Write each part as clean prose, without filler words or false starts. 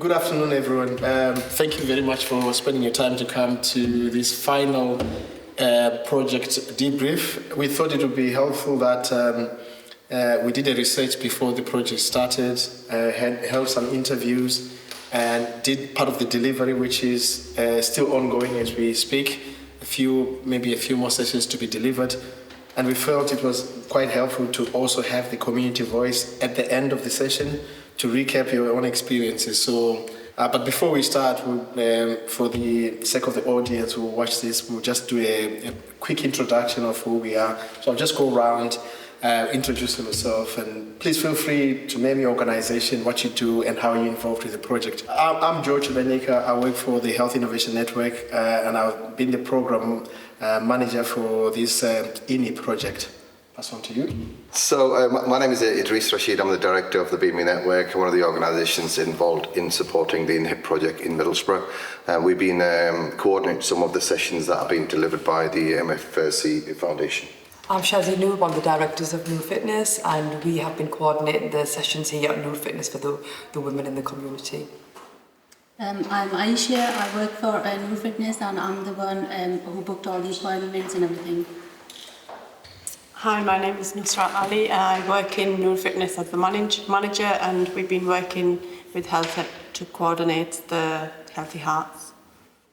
Good afternoon, everyone. Thank you very much for spending your time to come to this final project debrief. We thought it would be helpful that we did a research before the project started, held some interviews, and did part of the delivery, which is still ongoing as we speak. Maybe a few more sessions to be delivered. And we felt it was quite helpful to also have the community voice at the end of the session to recap your own experiences. So, but before we start, for the sake of the audience who will watch this, we'll just do a quick introduction of who we are. So I'll just go around, introduce yourself, and please feel free to name your organization, what you do, and how you're involved with the project. I'm Joe Chidanyika. I work for the Health Innovation Network, and I've been the program manager for this InHIP project. Pass on to you. So my name is Idris Rashid. I'm the director of the BME Network, one of the organisations involved in supporting the InHIP project in Middlesbrough. We've been coordinating some of the sessions that are being delivered by the MFC Foundation. I'm Shazia Noor, one of the directors of Noor Fitness, and we have been coordinating the sessions here at Noor Fitness for the women in the community. I'm Aisha. I work for Noor Fitness, and I'm the one who booked all the appointments and everything. Hi, my name is Nusrat Ali. I work in Noor Fitness as the manager, and we've been working with Health to coordinate the Healthy Hearts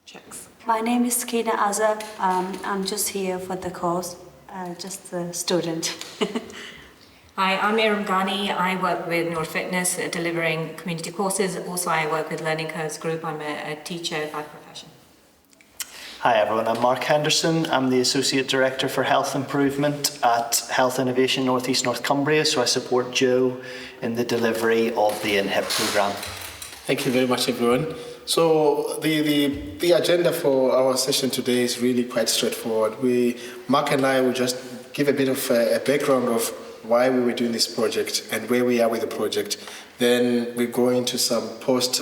checks. My name is Kina Azab. I'm just here for the course, just a student. Hi, I'm Iram Ghani. I work with Noor Fitness, delivering community courses. Also, I work with Learning Curves Group. I'm a teacher by profession. Hi everyone, I'm Mark Henderson. I'm the Associate Director for Health Improvement at Health Innovation North East North Cumbria, so I support Joe in the delivery of the InHIP programme. Thank you very much, everyone. So the agenda for our session today is really quite straightforward. Mark and I will just give a bit of a background of why we were doing this project and where we are with the project. Then we go into some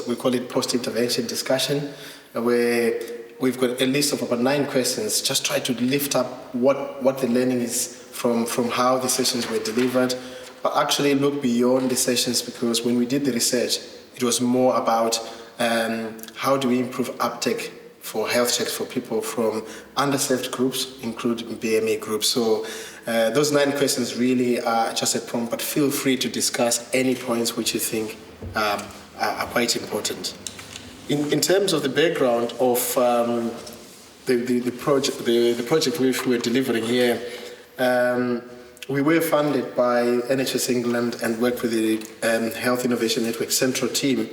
we call it post-intervention discussion, where we've got a list of about 9 questions, just try to lift up what the learning is from how the sessions were delivered, but actually look beyond the sessions, because when we did the research, it was more about how do we improve uptake for health checks for people from underserved groups, including BMA groups. So those 9 questions really are just a prompt, but feel free to discuss any points which you think are quite important. In terms of the background of the project which we're delivering here, we were funded by NHS England and worked with the Health Innovation Network Central team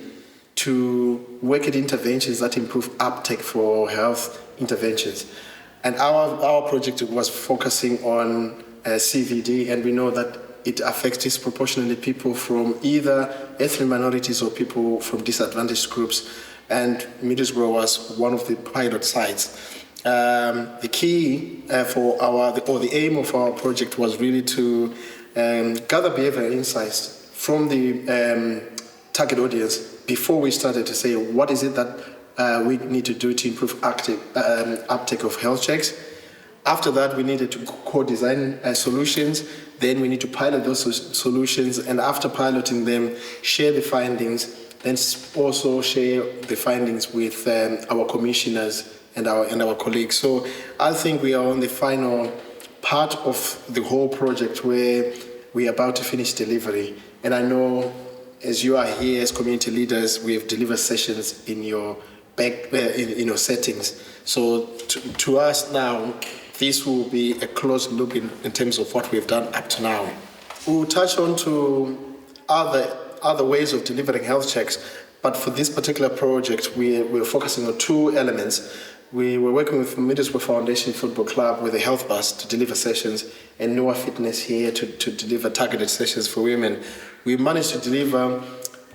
to work at interventions that improve uptake for health interventions. And our project was focusing on CVD, and we know that it affects disproportionately people from either ethnic minorities or people from disadvantaged groups. And Middlesbrough was one of the pilot sites. The key the aim of our project was really to gather behavioral insights from the target audience before we started to say what is it that we need to do to improve uptake of health checks. After that, we needed to co-design solutions. Then we need to pilot those solutions, and after piloting them, share the findings. Then also share the findings with our commissioners and our colleagues. So I think we are on the final part of the whole project where we are about to finish delivery. And I know as you are here as community leaders, we have delivered sessions in your settings. So to us now, this will be a close look in terms of what we've done up to now. We'll touch on to other ways of delivering health checks, but for this particular project, we're focusing on 2 elements. We were working with Middlesbrough Foundation Football Club with a health bus to deliver sessions, and Noor Fitness here to deliver targeted sessions for women. We managed to deliver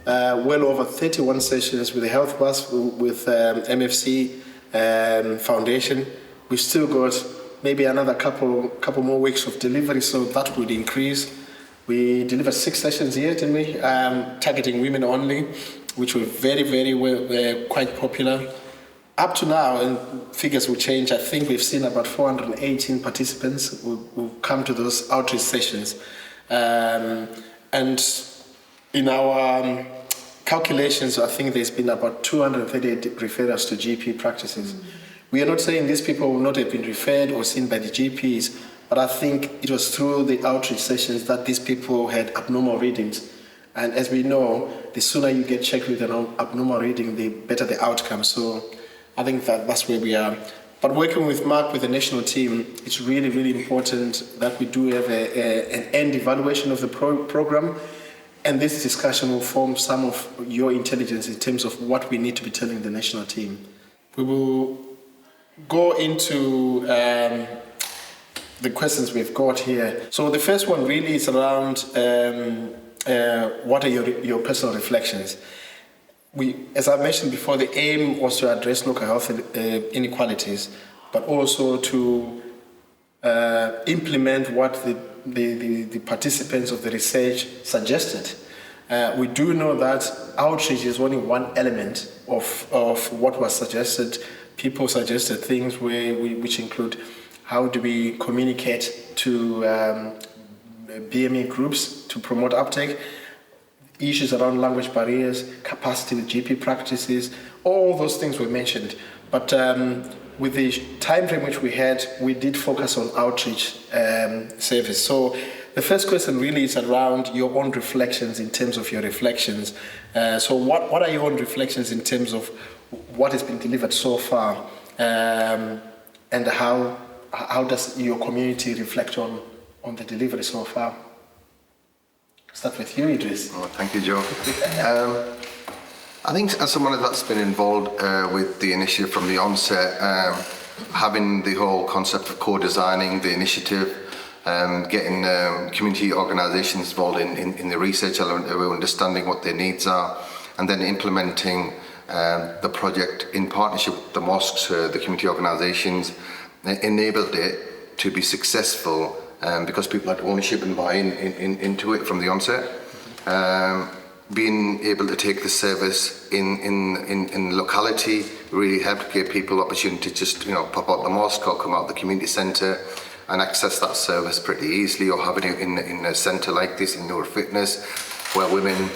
well over 31 sessions with a health bus with MFC Foundation. We've still got maybe another couple more weeks of delivery, so that would increase. We delivered 6 sessions here, didn't we? Targeting women only, which were very quite popular. Up to now, and figures will change, I think we've seen about 418 participants who come to those outreach sessions. And in our calculations, I think there's been about 238 referrals to GP practices. We are not saying these people will not have been referred or seen by the GPs, but I think it was through the outreach sessions that these people had abnormal readings. And as we know, the sooner you get checked with an abnormal reading, the better the outcome. So I think that's where we are. But working with Mark, with the national team, it's really, really important that we do have an end evaluation of the program. And this discussion will form some of your intelligence in terms of what we need to be telling the national team. We will go into the questions we've got here. So the first one really is around what are your personal reflections? As I mentioned before, the aim was to address local health inequalities, but also to implement what the participants of the research suggested. We do know that outreach is only one element of what was suggested. People suggested things which include how do we communicate to BME groups to promote uptake, issues around language barriers, capacity with GP practices, all those things were mentioned. But with the time frame which we had, we did focus on outreach service. So the first question really is around your own reflections in terms of your reflections. So what are your own reflections in terms of what has been delivered so far, and how does your community reflect on the delivery so far? Start with you, Idris. Oh, thank you, Joe. I think as someone that's been involved with the initiative from the onset, having the whole concept of co-designing the initiative, getting community organisations involved in the research element, understanding what their needs are, and then implementing the project in partnership with the mosques, the community organisations, enabled it to be successful because people had ownership and buy-in into it from the onset. Being able to take the service in locality really helped give people opportunity to just pop out the mosque or come out the community centre and access that service pretty easily, or having it in a centre like this in Neuro Fitness where women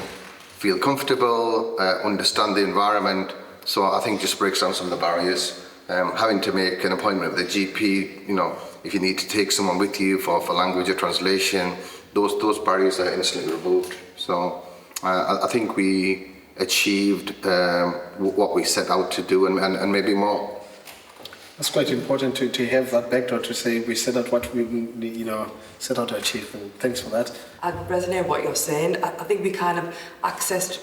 feel comfortable, understand the environment. So I think just breaks down some of the barriers. Having to make an appointment with a GP, if you need to take someone with you for language or translation, those barriers are instantly removed. So I think we achieved what we set out to do and maybe more. That's quite important to have that background to say we set out what we set out to achieve. And thanks for that. I resonate with what you're saying. I think we kind of accessed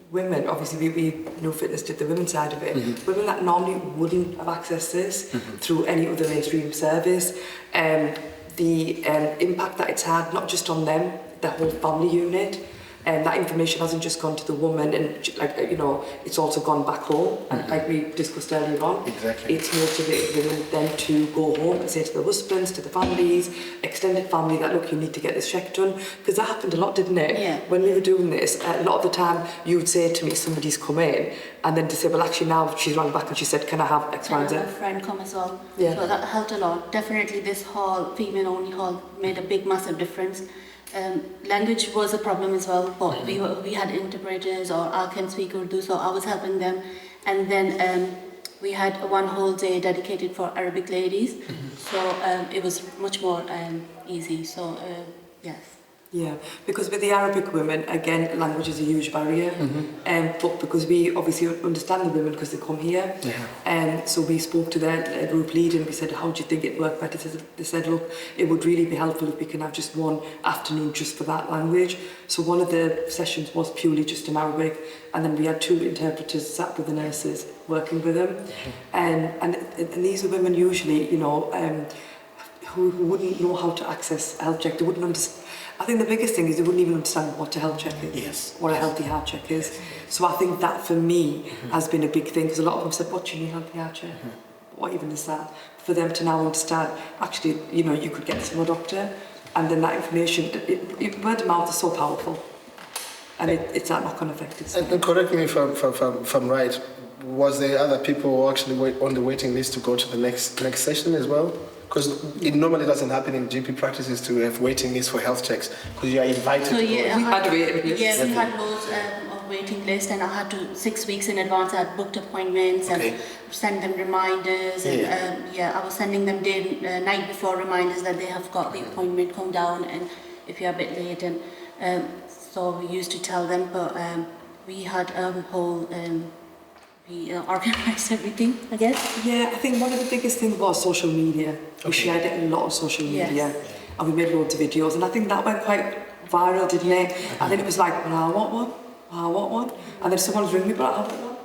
women. Obviously, we Neuro Fitness did the women's side of it. Mm-hmm. Women that normally wouldn't have accessed this through any other mainstream service. The impact that it's had, not just on them, the whole family unit. And that information hasn't just gone to the woman, and it's also gone back home. And like we discussed earlier on, exactly, it's motivated women then to go home and say to the husbands, to the families, extended family, that look, you need to get this check done, because that happened a lot, didn't it? Yeah. When we were doing this, a lot of the time you would say to me, somebody's come in, and then to say, well, actually now she's rang back and she said, can I have X, Y, and Z? A friend come as well. Yeah. So that helped a lot. Definitely, this hall, female-only hall, made a big, massive difference. Language was a problem as well, but we had interpreters, or I can speak Urdu, so I was helping them. And then we had one whole day dedicated for Arabic ladies, so it was much more easy. So yes. Yeah, because with the Arabic women, again, language is a huge barrier. But because we obviously understand the women because they come here, so we spoke to their group leader and we said, how do you think it'd work better? They said, look, it would really be helpful if we can have just one afternoon just for that language. So one of the sessions was purely just in Arabic, and then we had 2 interpreters sat with the nurses working with them. And these are women usually, who wouldn't know how to access a health check. They wouldn't understand. I think the biggest thing is they wouldn't even understand what a health check is, what a healthy heart check is. So I think that for me has been a big thing, because a lot of them said, what do you mean healthy heart check? What even is that? For them to now understand, actually, you could get this from a doctor, and then that information, word of mouth is so powerful, and it's that knock-on effect. And correct me if I'm right, was there other people actually on the waiting list to go to the next session as well? Because it normally doesn't happen in GP practices to have waiting lists for health checks, because you are invited to go. We had loads of waiting list, and I had to 6 weeks in advance. I had booked appointments and send them reminders, and I was sending them night before reminders that they have got the appointment, come down, and if you're a bit late, and so we used to tell them, but we had a whole. We organised everything, I guess. Yeah, I think one of the biggest things was social media. We shared it a lot on social media, and we made loads of videos, and I think that went quite viral, didn't it? And then it was like, well, I want one, and then someone was ringing me, but I haven't one.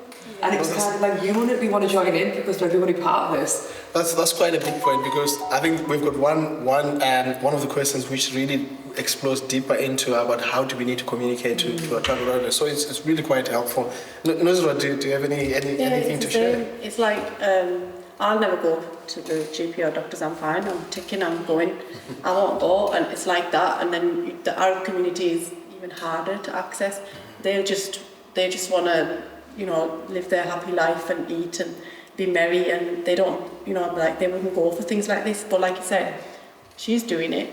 And it was kind of like, we want to join in because we're everybody part of this. That's quite a big point, because I think we've got one of the questions which really explores deeper into about how do we need to communicate to our target audience. So it's really quite helpful. Nusra, do you have anything to share? It's like I'll never go to the GP or doctors. I'm fine. I'm ticking. I'm going. I won't go, and it's like that. And then our community is even harder to access. They just want to, live their happy life and eat and be merry, and they don't, like they wouldn't go for things like this. But like you said, she's doing it.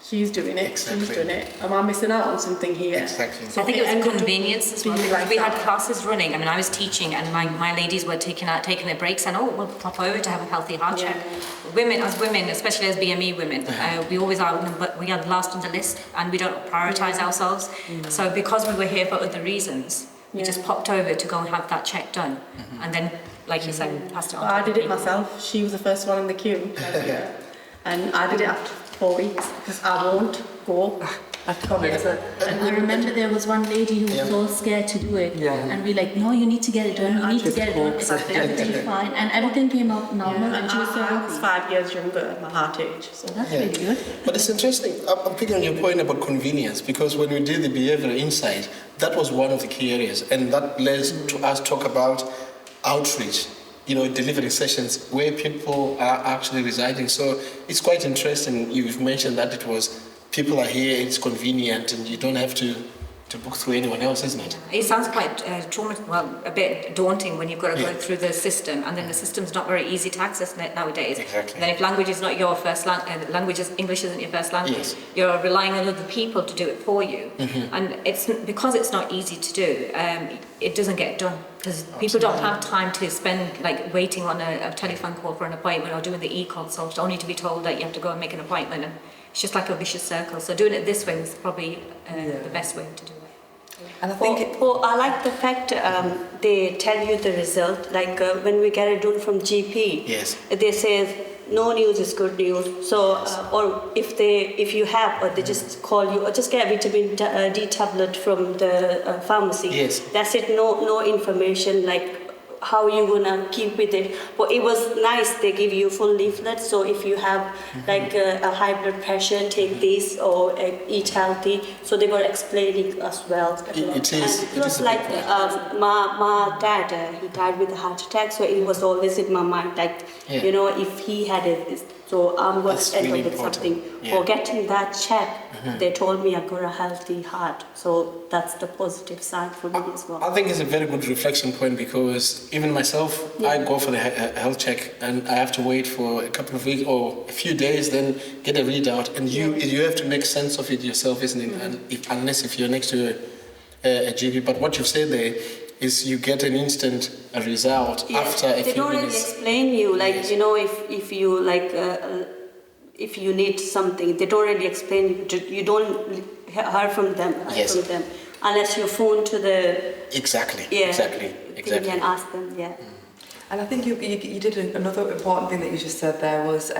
She's doing it. Exactly. She's doing it. Am I missing out on something here? Exactly. So I think it was convenience as well. Like we had classes running. I mean, I was teaching, and my ladies were taking their breaks, and we'll pop over to have a healthy heart check. Women, especially as BME women, we always are, but we are last on the list, and we don't prioritise ourselves. So because we were here for other reasons, we just popped over to go and have that check done, and then, like you said, passed it on. I did it myself. She was the first one in the queue, and I did it after 4 weeks because I won't go. And I remember there was one lady who was all scared to do it, and we like, no, you need to get it done. You need to get it done. It's everything fine, and everything came out normal, and she was so I happy. was 5 years younger at my heart age, so That's really good. But it's interesting. I'm picking on your point about convenience, because when we did the behavioural insight, that was one of the key areas, and that led to us talk about outreach. Delivering sessions where people are actually residing. So it's quite interesting. You've mentioned that it was people are here, it's convenient, and you don't have to book through anyone else, isn't it? It sounds quite a bit daunting when you've got to go through the system, and then the system's not very easy to access nowadays. Exactly. And then if language is not your first language, English isn't your first language, you're relying on other people to do it for you. And because it's not easy to do, it doesn't get done. Because people don't have time to spend like waiting on a telephone call for an appointment or doing the e-consult, only to be told that you have to go and make an appointment. And it's just like a vicious circle. So doing it this way is probably the best way to do it. And I think I like the fact they tell you the result. Like when we get it done from GP, they say no news is good news. So or if you have, or they just call you, or just get a vitamin D tablet from the pharmacy. That's it. No information like how you gonna keep with it. But it was nice. They give you full leaflet. So if you have like a high blood pressure, take this, or eat healthy. So they were explaining as well. It is. And it was like my dad. He died with a heart attack. So it was always in my mind, like if he had it. So I'm going to end up with something. For getting that check, they told me I got a healthy heart. So that's the positive side for me as well. I think it's a very good reflection point, because even myself, I go for the health check and I have to wait for a couple of weeks or a few days, then get a readout, and you have to make sense of it yourself, isn't it? And unless you're next to a GP. But what you've said there is you get an instant result after a few minutes. They don't really explain you, like, if you like, if you need something, they don't really explain you. You don't hear from them, unless you phone to the... Exactly. And ask them, And I think you did another important thing that you just said there was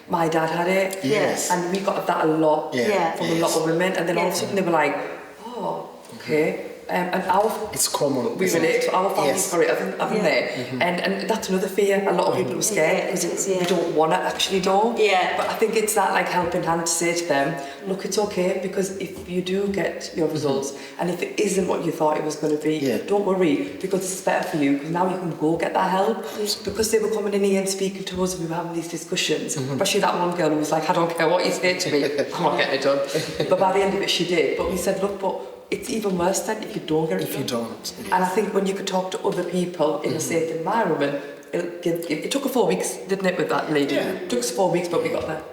my dad had it. And we got that a lot from a lot of women, and then all of a sudden they were like, oh, okay. And it's common. We relate to our families for it, haven't they? And that's another fear. A lot of people are scared because we don't want to actually do. But I think it's that like helping hand to say to them, look, it's okay, because if you do get your results, and if it isn't what you thought it was going to be, don't worry, because it's better for you, because now you can go get that help. Because they were coming in here and speaking to us, and we were having these discussions, especially that one girl who was like, I don't care what you say to me, I'm not getting it done. But by the end of it she did. But we said, look, but it's even worse than if you don't get it done. And I think when you could talk to other people in a safe environment, it took us 4 weeks, didn't it, with that lady? It took us 4 weeks, but we got there.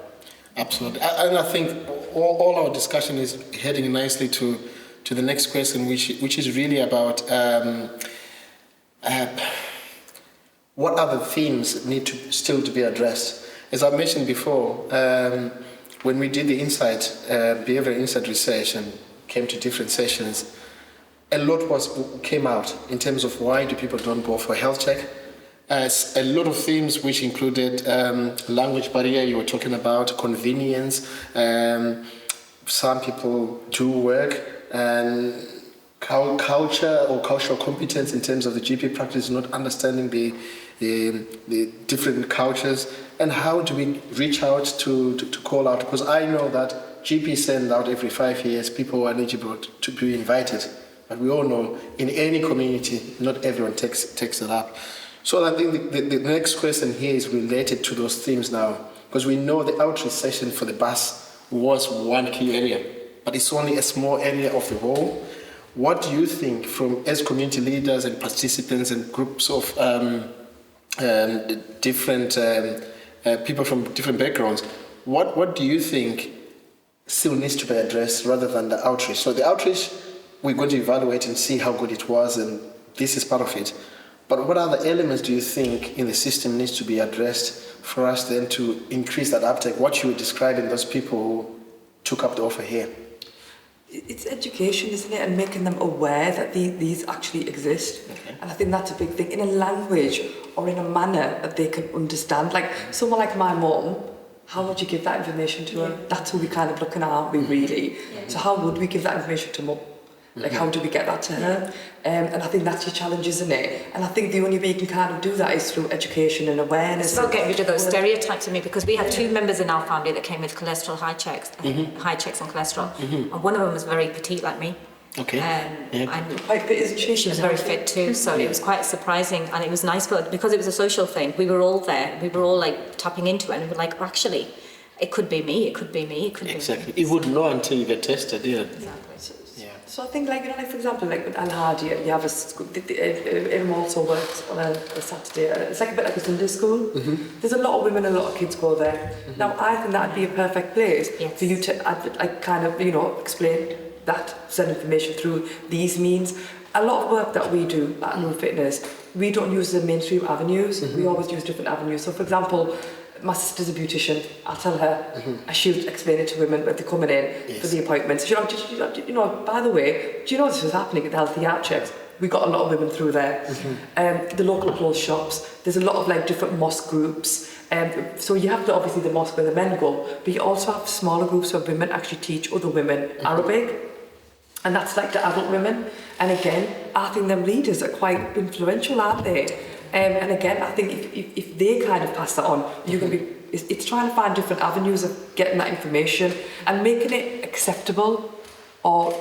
Absolutely. And I think all our discussion is heading nicely to to the next question, which is really about what other themes need to be addressed. As I mentioned before, when we did the behavioral insight research and came to different sessions, a lot came out in terms of why do people don't go for a health check. A lot of themes which included language barrier, you were talking about, convenience, some people do work, and culture or cultural competence in terms of the GP practice, not understanding the different cultures, and how do we reach out to call out? Because I know that GP send out every 5 years people who are eligible to be invited, but we all know in any community not everyone takes it up. So I think the next question here is related to those themes now, because we know the outreach session for the bus was one key area, but it's only a small area of the whole. What do you think, as community leaders and participants and groups of different people from different backgrounds, what do you think still needs to be addressed rather than the outreach? So the outreach, we're going to evaluate and see how good it was, and this is part of it. But what other elements do you think in the system needs to be addressed for us then to increase that uptake? What you were describing, those people who took up the offer here. It's education, isn't it? And making them aware that these actually exist. Okay. And I think that's a big thing. In a language or in a manner that they can understand. Like someone like my mum, how would you give that information to her? That's who we're kind of looking at, aren't we, really? Yeah. So how would we give that information to mum? Like, how do we get that to her? And I think that's your challenge, isn't it? And I think the only way you can kind of do that is through education and awareness. It's about getting rid of those stereotypes of me, because we had 2 members in our family that came with cholesterol high checks on cholesterol. And one of them was very petite like me. Okay. And quite fit, isn't she? She was very fit too, so it was quite surprising, and it was nice, but because it was a social thing, we were all there, we were all like tapping into it, and we were like, actually, it could be me, it could be me, it could be me. Exactly. You wouldn't know until you get tested, yeah. Exactly. So I think, like, you know, like for example, like with Al-Hadi, you have a school, it also works on a Saturday. It's like a bit like a Sunday school. There's a lot of women, a lot of kids go there. Now, I think that'd be a perfect place for you to, like, kind of, you know, explain that, send information through these means. A lot of work that we do at New Fitness, we don't use the mainstream avenues. We always use different avenues. So, for example, my sister's a beautician. I'll tell her, she'll explain it to women when they're coming in for the appointments. You know, by the way, do you know this was happening at the Healthy Art Checks? We got a lot of women through there. The local clothes shops, there's a lot of like different mosque groups. So you have obviously the mosque where the men go, but you also have smaller groups where women actually teach other women Arabic. And that's like the adult women. And again, I think them leaders are quite influential, aren't they? And again, I think if they kind of pass that on, you're going to be. It's trying to find different avenues of getting that information and making it acceptable, or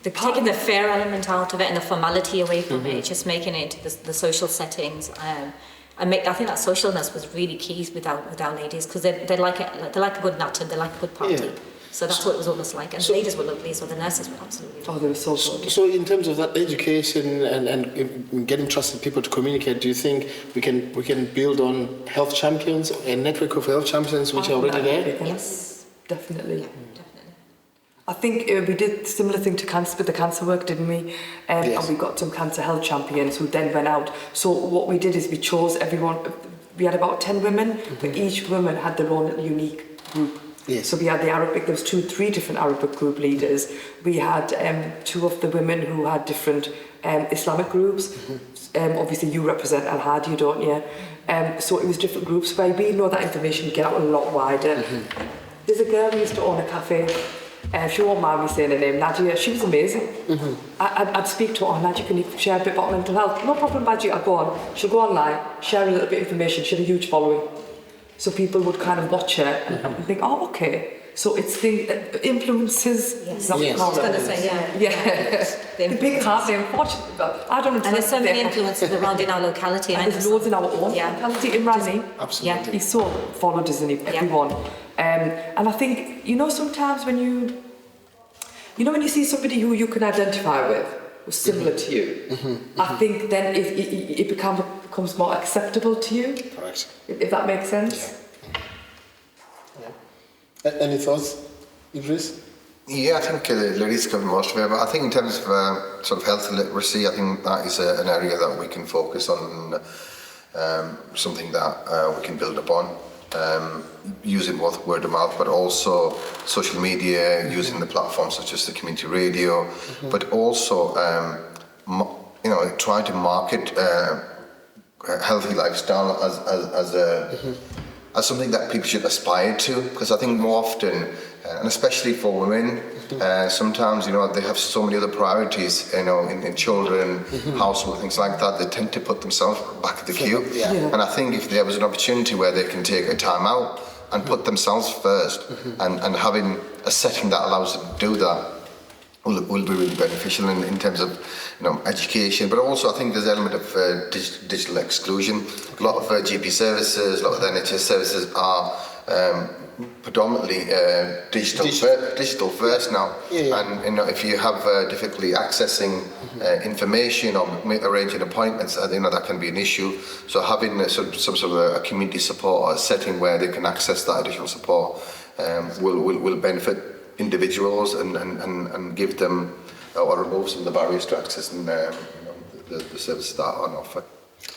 taking the fair element out of it and the formality away from it, just making it the social settings. I think that socialness was really key with our ladies, because they like it. They like a good natter, they like a good party. Yeah. So that's what it was almost like. And the ladies were lovely, so the nurses were absolutely lovely. Oh, they were so good. So in terms of that education and getting trusted people to communicate, do you think we can build on health champions, a network of health champions which are already there? Yes, definitely. Yeah, definitely. I think we did similar thing to cancer with the cancer work, didn't we? And we got some cancer health champions who then went out. So what we did is we chose everyone. We had about 10 women, but each woman had their own unique group. Yes. So we had the Arabic, there was 3 different Arabic group leaders. We had 2 of the women who had different Islamic groups. Obviously you represent Al-Hadi, don't you? So it was different groups where we know that information get out a lot wider. There's a girl who used to own a cafe. She won't mind me saying her name, Nadia. She was amazing. I'd speak to her, Nadia, can you share a bit about mental health? No problem, Nadia, I'll go on. She'll go online, share a little bit of information. She had a huge following. So people would kind of watch her and think, oh, okay. So it's the influences. Yes, I was going to say, The big heart, unfortunately, but I don't know. And there's so many influences around in our locality. And there's loads in our own locality. Imran, absolutely. He's so followed, isn't he? Everyone. And I think, you know, sometimes when you see somebody who you can identify with, who's similar to you, I think then it becomes more acceptable to you. Correct. If that makes sense. Yeah. Any thoughts, Idris? Yeah, I think Larry's covered most of it, but I think in terms of sort of health literacy, I think that is an area that we can focus on, something that we can build upon, using both word of mouth, but also social media, using the platforms such as the community radio, but also, try to market healthy lifestyle as something that people should aspire to, because I think more often, and especially for women, sometimes they have so many other priorities, in children, household, things like that. They tend to put themselves back at the queue. And I think if there was an opportunity where they can take a time out and put themselves first, and having a setting that allows them to do that, will be really beneficial in terms of education, but also I think there's an element of digital exclusion. A lot of GP services, a lot of the NHS services are predominantly digital first now, and if you have difficulty accessing information or arranging appointments, that can be an issue. So having some sort of a community support or a setting where they can access that additional support will benefit individuals and give them or remove some of the barriers to accessing the services that are on offer.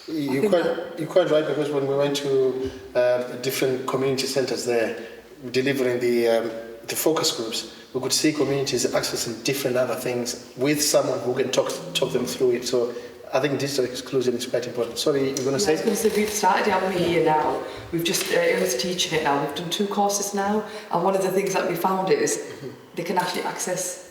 You're quite right, because when we went to different community centres there, delivering the focus groups, we could see communities accessing different other things with someone who can talk them through it. So I think digital exclusion is quite important. Sorry, you're going to say? I was going to say, we've started haven't we here now. We've just, Emma's teaching it now. We've done 2 courses now. And one of the things that we found is they can actually access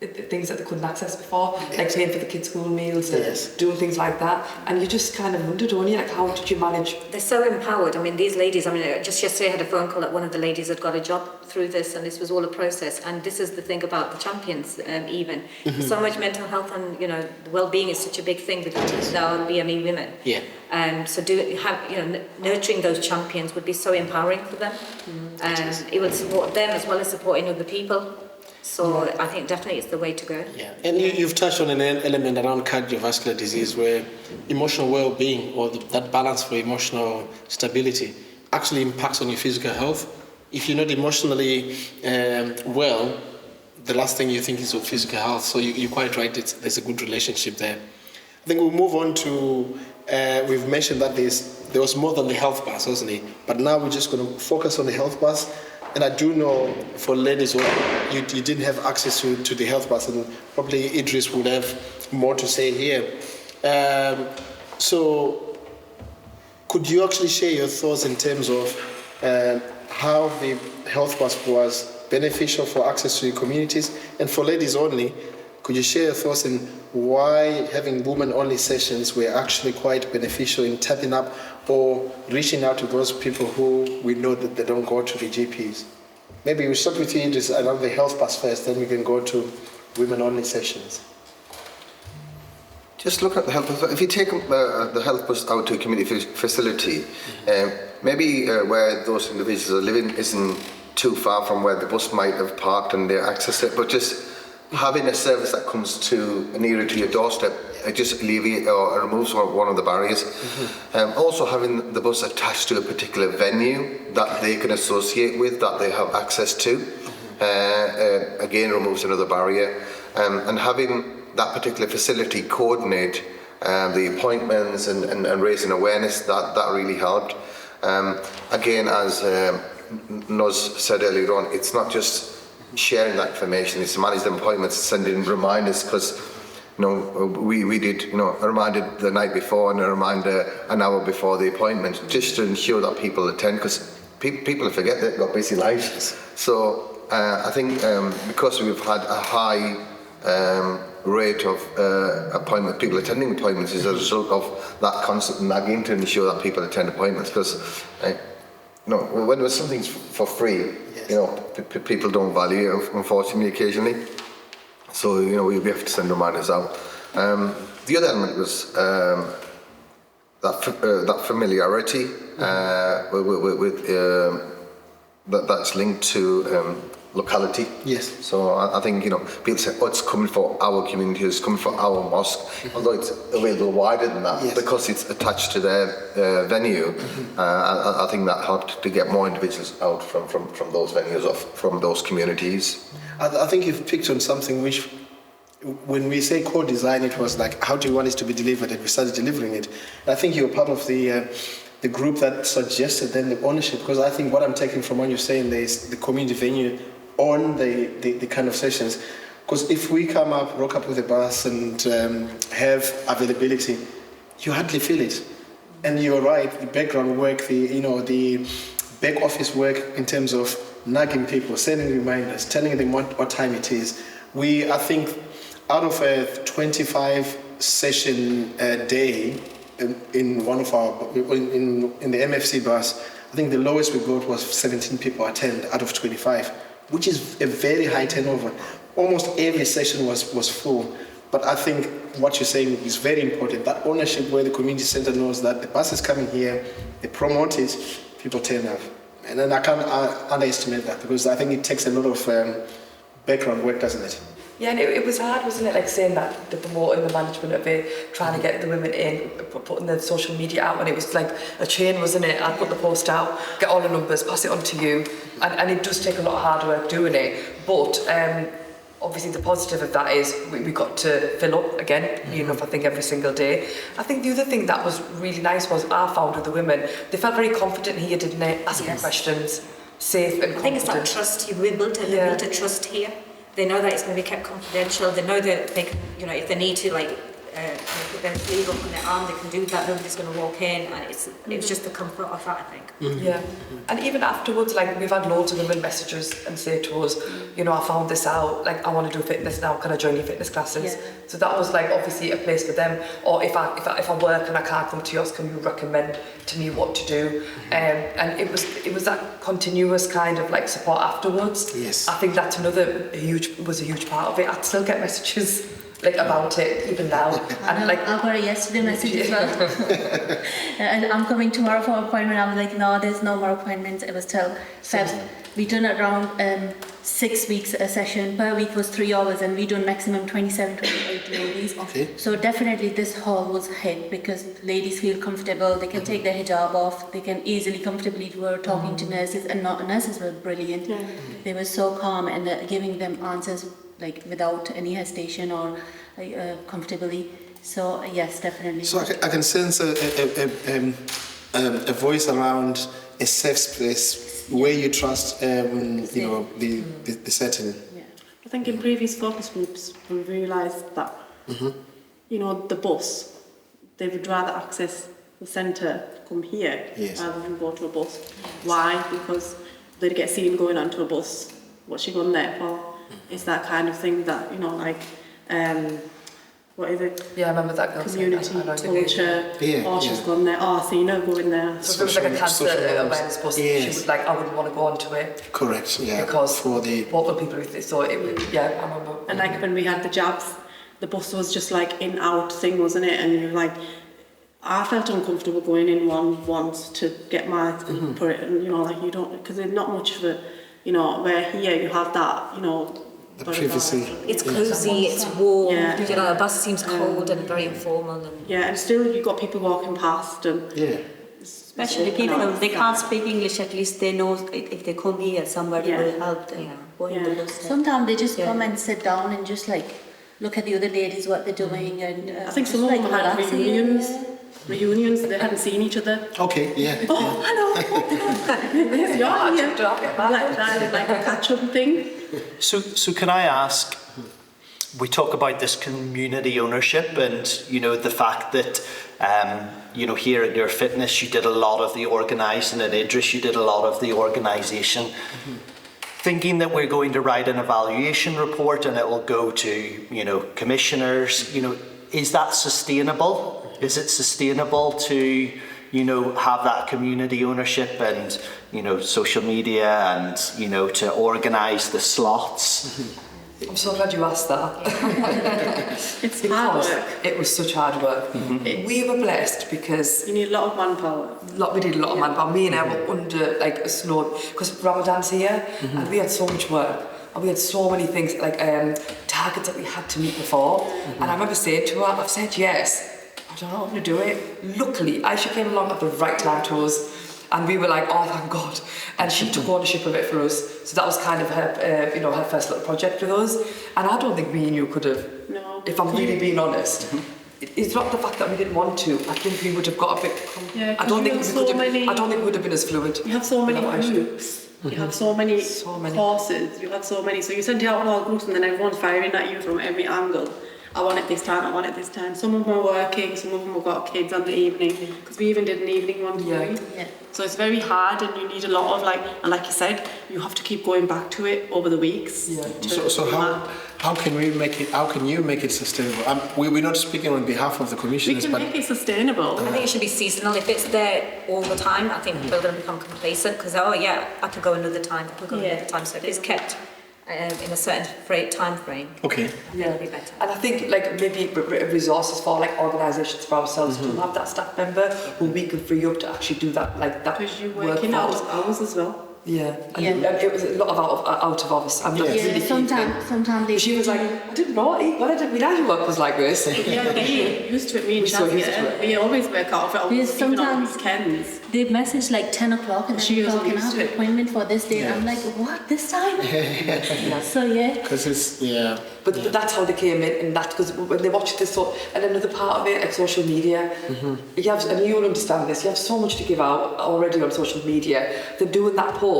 things that they couldn't access before, like paying for the kids' school meals and doing things like that. And you just kind of wonder, don't you, like, how did you manage? They're so empowered. I mean, these ladies, just yesterday I had a phone call that one of the ladies had got a job through this, and this was all a process. And this is the thing about the champions, even. So much mental health and, well-being is such a big thing with our BME women. So nurturing those champions would be so empowering for them. And it would support them as well as supporting other people. So I think definitely it's the way to go. Yeah, and you've touched on an element around cardiovascular disease where emotional well-being, or that balance for emotional stability, actually impacts on your physical health. If you're not emotionally well, the last thing you think is of physical health. So you're quite right, there's a good relationship there. I think we'll move on to, we've mentioned that there was more than the health bus, wasn't it? But now we're just going to focus on the health bus. And I do know for ladies, you didn't have access to the health bus, and probably Idris would have more to say here. So could you actually share your thoughts in terms of how the health bus was beneficial for access to your communities? And for ladies only, could you share your thoughts on why having women-only sessions were actually quite beneficial in tapping up or reaching out to those people who we know that they don't go to the GPs? Maybe we'll start with you, Idris, around the health bus first, then we can go to women-only sessions. Just look at the health bus. If you take the health bus out to a community facility, maybe where those individuals are living isn't too far from where the bus might have parked and they access it, but just having a service that comes nearer to your doorstep, it just alleviates or removes one of the barriers. Also having the bus attached to a particular venue that they can associate with, that they have access to, again removes another barrier. And having that particular facility coordinate the appointments and raising awareness, that really helped. Again, as Noz said earlier on, it's not just sharing that information, it's to manage the appointments, sending reminders, because we did a reminder the night before and a reminder an hour before the appointment, just to ensure that people attend, because people forget they've got busy lives. So I think because we've had a high rate of people attending appointments as a result of that constant nagging to ensure that people attend appointments, because when something's for free, people don't value it, unfortunately, occasionally. So, we have to send reminders out. The other element was that familiarity with that's linked to locality. Yes. So I think, people say, oh, it's coming for our community, it's coming for our mosque, although it's a little wider than that, yes, because it's attached to their venue. I think that helped to get more individuals out from those venues, or from those communities. I think you've picked on something which, when we say co-design, it was like, how do you want it to be delivered? And we started delivering it. I think you're part of the group that suggested then the ownership, because I think what I'm taking from what you're saying there is the community venue on the kind of sessions. Because if we rock up with a bus and have availability, you hardly feel it. And you're right, the background work, the back office work in terms of nagging people, sending reminders, telling them what time it is. I think out of a 25 session a day in one of our, in the MFC bus, I think the lowest we got was 17 people attend out of 25, which is a very high turnover. Almost every session was full. But I think what you're saying is very important, that ownership where the community center knows that the bus is coming here, they promote it, people turn up. And then I can't underestimate that, because I think it takes a lot of background work, doesn't it? Yeah, and it was hard, wasn't it, like saying that, the promoting, the management of it, trying to get the women in, putting the social media out, and it was like a chain, wasn't it? I'd put the post out, get all the numbers, pass it on to you, and it does take a lot of hard work doing it, but obviously the positive of that is we got to fill up again, enough, I think, every single day. I think the other thing that was really nice was I found with the women, they felt very confident here, didn't they, asking questions, safe and confident. I think it's that trust, we built a trust here. They know that it's going to be kept confidential. They know that they can, if they need to, put their sleeve up on their arm, they can do that. Nobody's going to walk in, and it's just the comfort of that, I think. Yeah, and even afterwards, we've had loads of women messages and say to us, I found this out. I want to do fitness now. Can I join your fitness classes? Yeah. So that was obviously a place for them. Or if I work and I can't come to yours, can you recommend to me what to do? And it was that continuous kind of support afterwards. Yes. I think that's a huge part of it. I'd still get messages about it even now. And I got a yesterday message as well. And I'm coming tomorrow for an appointment. I was like, no, there's no more appointments. It was till Feb. We done it around 6 weeks a session. Per week was 3 hours, and we done maximum 27, 28 ladies. Okay. So definitely this hall was hit, because ladies feel comfortable. They can take their hijab off. They can easily, comfortably do our talking to nurses, and nurses were brilliant. Yeah. They were so calm and giving them answers without any hesitation or comfortably. So yes, definitely. So I can sense a voice around a safe space where you trust, the setting. Yeah. I think in previous focus groups we realised that, the bus, they would rather access the centre come here, yes, rather than go to a bus. Why? Because they'd get seen going onto a bus. What's she going there for? It's that kind of thing that, what is it? Yeah, I remember that girl. Community culture. Yeah, she's gone there. Oh, I seen her going there. So if there was a cancer awareness bus, yes, she would I wouldn't want to go onto it. Correct. Yeah. Because what were people with it? So it would. Yeah, I remember. And when we had the jabs, the bus was just in out thing, wasn't it? And you're I felt uncomfortable going in once to get my put it, and you don't, because there's not much of a. Where here you have that, the privacy. It's cosy, it's warm, the bus seems cold and very informal. And still you've got people walking past and... Yeah. Especially people who they can't speak English, at least they know if they come here, somebody will help them. Sometimes they just come and sit down and just look at the other ladies, what they're doing. And I think some of them had reunions, they hadn't seen each other. Okay, yeah. Oh, hello. There's y'all here. Like a catch-up thing. So can I ask, we talk about this community ownership and, the fact that, here at Your Fitness, you did a lot of the organising, and Idris, you did a lot of the organisation. Thinking that we're going to write an evaluation report and it will go to, commissioners, is that sustainable? Is it sustainable to, have that community ownership and, social media and, to organise the slots? I'm so glad you asked that. It's hard work. It was such hard work. We were blessed because You need a lot of manpower. we did a lot of manpower. Me and I were under like a snow because Ramadan's here, and we had so much work. And we had so many things like targets that we had to meet before. And I remember saying to her, I've said yes. I don't know how to do it. Luckily, Aisha came along at the right time to us, and we were like, oh, thank God. And she took ownership of it for us. So that was kind of her, her first little project with us. And I don't think me and you could have, if I'm really being honest. It's not the fact that we didn't want to. I think we would have got a bit. I don't think we would have been as fluid. You have so many groups. You have so many courses. You have so many. So you send it out on all groups, and then everyone's firing at you from every angle. I want it this time, I want it this time. Some of them are working, some of them have got kids on the evening, because we even did an evening one today. Yeah. So it's very hard, and you need a lot of and like you said, you have to keep going back to it over the weeks. Yeah. So how can we make it? How can you make it sustainable? We're not speaking on behalf of the commissioners, we can make it sustainable. I think it should be seasonal. If it's there all the time, I think people are going to become complacent because I could go another time. So if it's kept in a certain time frame, it'll be better. And I think maybe resources for organisations for ourselves to have that staff member who we can free up to actually do that because you work in hours as well. Yeah, and it was a lot of out of office. I'm not really sometimes they. She was like, I didn't know. I didn't realize your work was like this. Yeah, we used to it. Me and Shazia, we always work out of it. Sometimes they message 10 o'clock and then she goes, "Can I have an appointment for this day?" And I'm like, "What, this time?" So because it's But that's how they came in, and that because when they watch this, and another part of it, social media, you have, and you'll understand this. You have so much to give out already on social media. They're doing that post.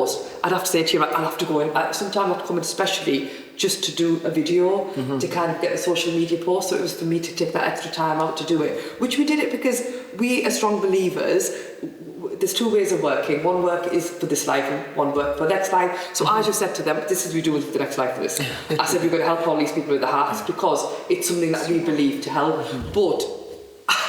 I'd have to say to you, I'll have to go in. Sometimes I have to come in especially just to do a video to kind of get a social media post. So it was for me to take that extra time out to do it, which we did it because we are strong believers. There's two ways of working. One work is for this life and one work for the next life. So I just said to them, this is we do with the next life for this. I said we're going to help all these people with their hearts because it's something that we believe to help. But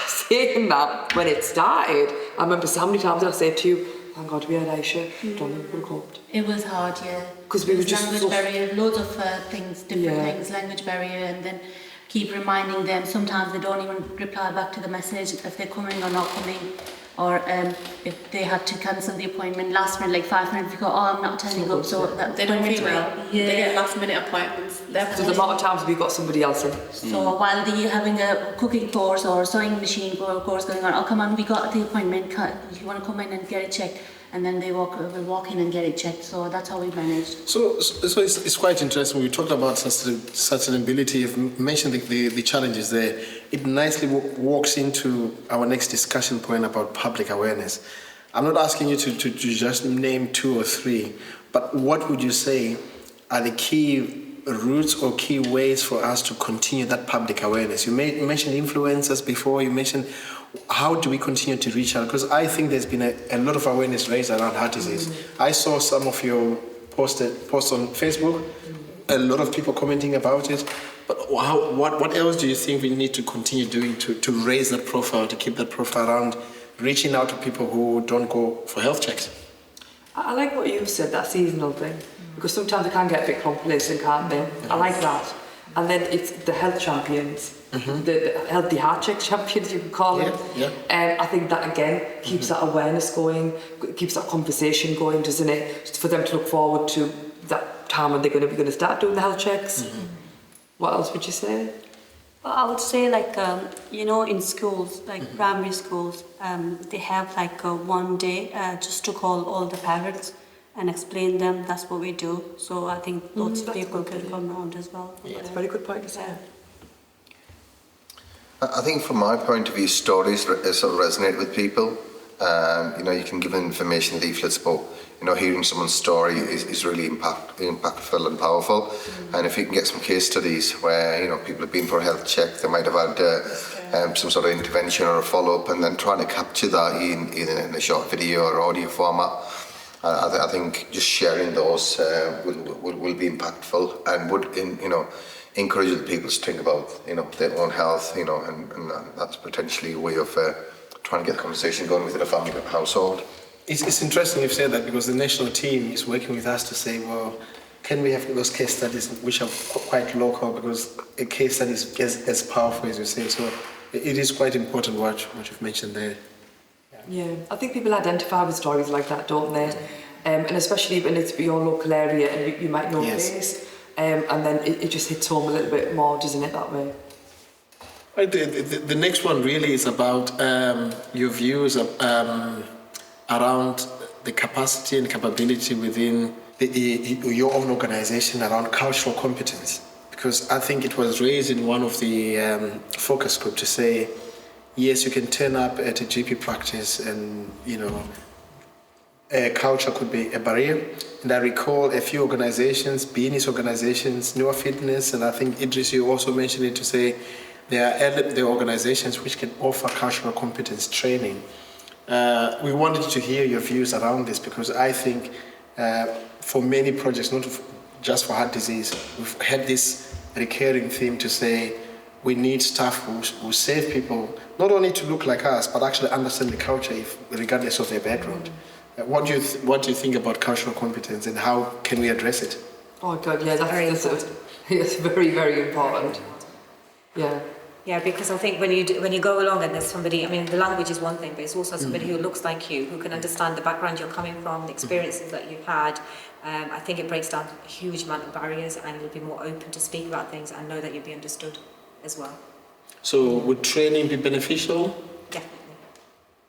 saying that, when it started, I remember how many times I said to you, thank God we had Aisha, don't know what coped. It was hard, because we were just language barrier, loads of things, different things, language barrier, and then keep reminding them. Sometimes they don't even reply back to the message if they're coming or not coming. Or if they had to cancel the appointment last minute, 5 minutes before, I'm not turning up, so that they don't feel well. They get last minute appointments. So the amount of times we got somebody else in. So while they're having a cooking course or sewing machine course going on, come on, we got the appointment, you want to come in and get it checked? And then they will walk in and get it checked. So that's how we managed. So it's quite interesting. We talked about sustainability. You've mentioned the challenges there. It nicely walks into our next discussion point about public awareness. I'm not asking you to just name 2 or 3, but what would you say are the key routes or key ways for us to continue that public awareness? You mentioned influencers before. You mentioned how do we continue to reach out? Because I think there's been a lot of awareness raised around heart disease. I saw some of your posts on Facebook, a lot of people commenting about it. But what else do you think we need to continue doing to raise that profile, to keep that profile around reaching out to people who don't go for health checks? I like what you said, that seasonal thing, because sometimes they can get a bit complacent, can't they? I like that. And then it's the health champions, the healthy heart check champions, you could call them. I think that again keeps that awareness going, keeps that conversation going, doesn't it? Just for them to look forward to that time when they're going to start doing the health checks. What else would you say? Well, I would say in schools, primary schools, they have one day just to call all the parents and explain them that's what we do. So I think lots of people can come around as well. Yeah, that's a very good point to say. I think from my point of view, stories sort of resonate with people. You can give them information leaflets, but hearing someone's story is really impactful and powerful. And if you can get some case studies where people have been for a health check, they might have had some sort of intervention or a follow-up, and then trying to capture that either in a short video or audio format. I think just sharing those will be impactful and would encourage the people to think about their own health, and that's potentially a way of trying to get the conversation going within a family household. It's interesting you've said that, because the national team is working with us to say, well, can we have those case studies which are quite local, because a case study is as powerful as you say. So it is quite important what you've mentioned there. Yeah, I think people identify with stories like that, don't they? And especially when it's your local area and you might know a face, and then it just hits home a little bit more, doesn't it, that way? Right, the next one really is about your views around the capacity and capability within your own organisation around cultural competence. Because I think it was raised in one of the focus group to say, yes, you can turn up at a GP practice and, culture could be a barrier. And I recall a few organizations, business organizations, Newer Fitness, and I think Idris, you also mentioned it, to say there are organizations which can offer cultural competence training. We wanted to hear your views around this, because I think for many projects, not just for heart disease, we've had this recurring theme to say we need staff who save people, not only to look like us, but actually understand the culture regardless of their background. What do you think about cultural competence, and how can we address it? Oh God, yeah, that's very, very important. Yeah. Yeah, because I think when you go along and there's somebody, I mean, the language is one thing, but it's also somebody who looks like you, who can understand the background you're coming from, the experiences that you've had. I think it breaks down a huge amount of barriers, and you'll be more open to speak about things and know that you'll be understood as well. So would training be beneficial? Definitely.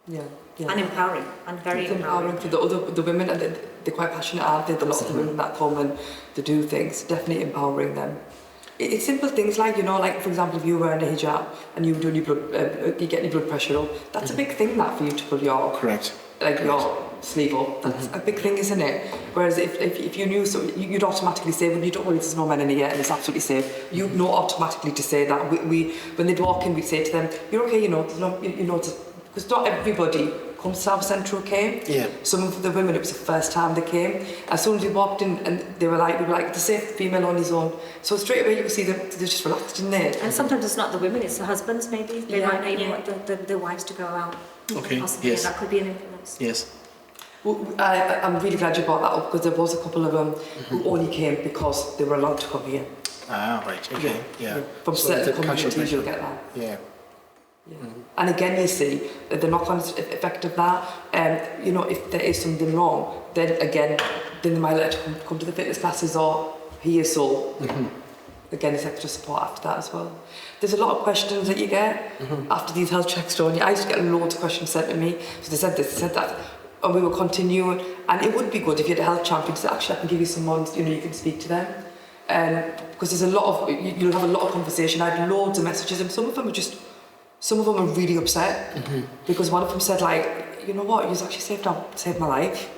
Yeah. And empowering, and very empowering for the women, and they're quite passionate, aren't they? The lots of the women that come and they do things, definitely empowering them. It's simple things like, like for example, if you were wearing a hijab and you were doing your you get your blood pressure up, that's a big thing that for you to pull your your sleeve up. That's a big thing, isn't it? Whereas if you knew, so you'd automatically say, well, you don't worry, there's no men in here and it's absolutely safe. You'd know automatically to say that. We when they'd walk in, we'd say to them, you're okay, there's no, because not everybody comes to South Central came. Yeah. Some of the women, it was the first time they came. As soon as we walked in, and we were like, the safe female on his own. So straight away you could see them, they're just relaxed in there. And sometimes it's not the women, it's the husbands maybe. They might not even want the wives to go out. Okay, possibly, yes. That could be an influence. Yes. Well, I'm really glad you brought that up, because there was a couple of them who only came because they were allowed to come here. Ah, right, okay, yeah. From certain communities you'll get that. Yeah. Yeah. And again, you see the knock-on effect of that. If there is something wrong, then they might let you come to the fitness classes or here. So again, there's extra support after that as well. There's a lot of questions that you get after these health checks done. I used to get loads of questions sent to me. So they said this, they said that, and we will continue. And it would be good if you had a health champion to say, actually, I can give you some ones. You can speak to them. Because there's a lot of you'll have a lot of conversation. I had loads of messages, and some of them are really upset because one of them said, like, you know what, you actually saved my life.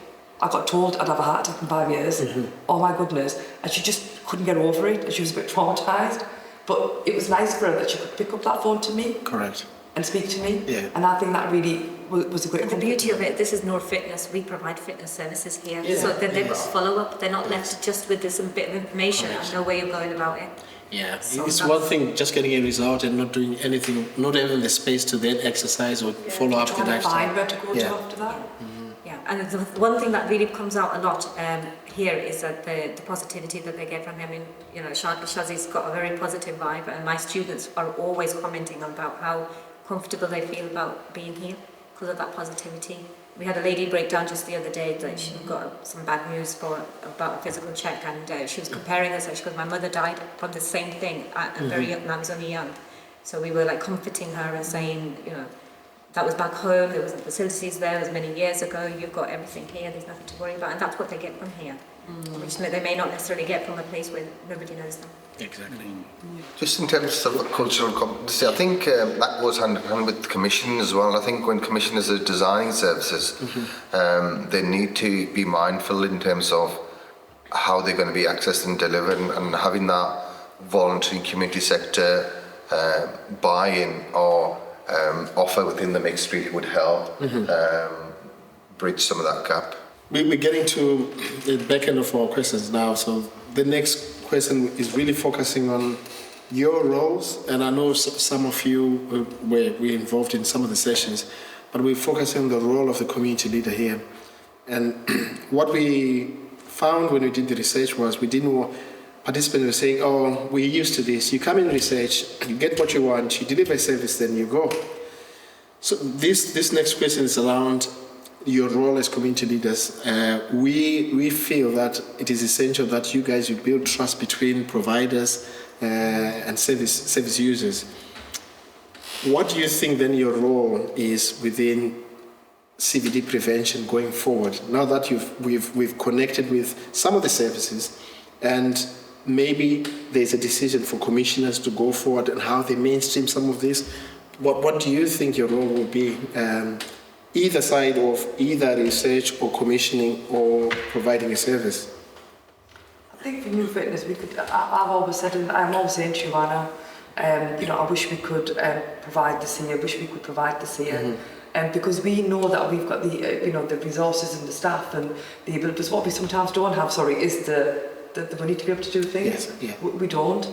I got told I'd have a heart attack in 5 years. Oh my goodness. And she just couldn't get over it, and she was a bit traumatised. But it was nice for her that she could pick up that phone to me. Correct. And speak to me. Yeah. And I think that really was a great And the beauty of it, this is North Fitness, we provide fitness services here. Yeah. So then they've got follow-up, they're not left just with this bit of information and know where you're going about it. Yeah, so it's one thing just getting a result and not doing anything, not having the space to then exercise or follow up the next time. Find where to go to after that. Yeah, and the one thing that really comes out a lot here is that the positivity that they get from him. I mean, Shazi's got a very positive vibe, and my students are always commenting about how comfortable they feel about being here because of that positivity. We had a lady break down just the other day that she got some bad news about a physical check, and she was comparing us. She goes, my mother died from the same thing at a very young, I was only young. So we were like comforting her and saying, that was back home, there wasn't facilities there, it was many years ago, you've got everything here, there's nothing to worry about. And that's what they get from here, which they may not necessarily get from a place where nobody knows them. Exactly. Just in terms of cultural competency, I think that goes hand in hand with commission as well. I think when commissioners are designing services, they need to be mindful in terms of how they're going to be accessed and delivered, and having that voluntary community sector buy-in or offer within the mix really would help bridge some of that gap. We're getting to the back end of our questions now, so the next question is really focusing on your roles, and I know some of you were involved in some of the sessions, but we're focusing on the role of the community leader here. And what we found when we did the research was we didn't want participants were saying, oh, we're used to this. You come in research, you get what you want, you deliver a service, then you go. So this next question is around your role as community leaders. We feel that it is essential that you guys you build trust between providers and service users. What do you think then your role is within CVD prevention going forward? Now that we've connected with some of the services, and maybe there's a decision for commissioners to go forward and how they mainstream some of this. What do you think your role will be? Either side of either research or commissioning or providing a service? I think for New Fitness, we could. I've always said, and I'm always saying to you, Anna, I wish we could provide this here. I wish we could provide this here. Because we know that we've got the resources and the staff and the ability. But what we sometimes don't have, is the money to be able to do things. Yes, yeah. We don't.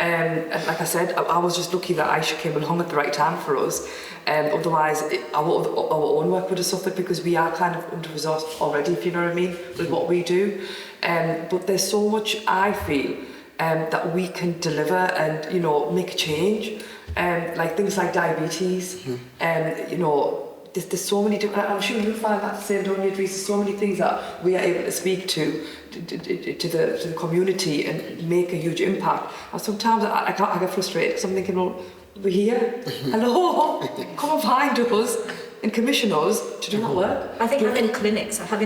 And like I said, I was just lucky that Aisha came along at the right time for us. Otherwise, our own work would have suffered because we are kind of under-resourced already, if you know what I mean, with what we do. But there's so much, I feel, that we can deliver and, make a change. Like things like diabetes, there's so many different, I'm sure you'll find that the same, don't you, Idris? There's so many things that we are able to speak to the community and make a huge impact. And sometimes I get frustrated because I'm thinking, well, we're here, hello, come and find us and commission us to do that work. I think having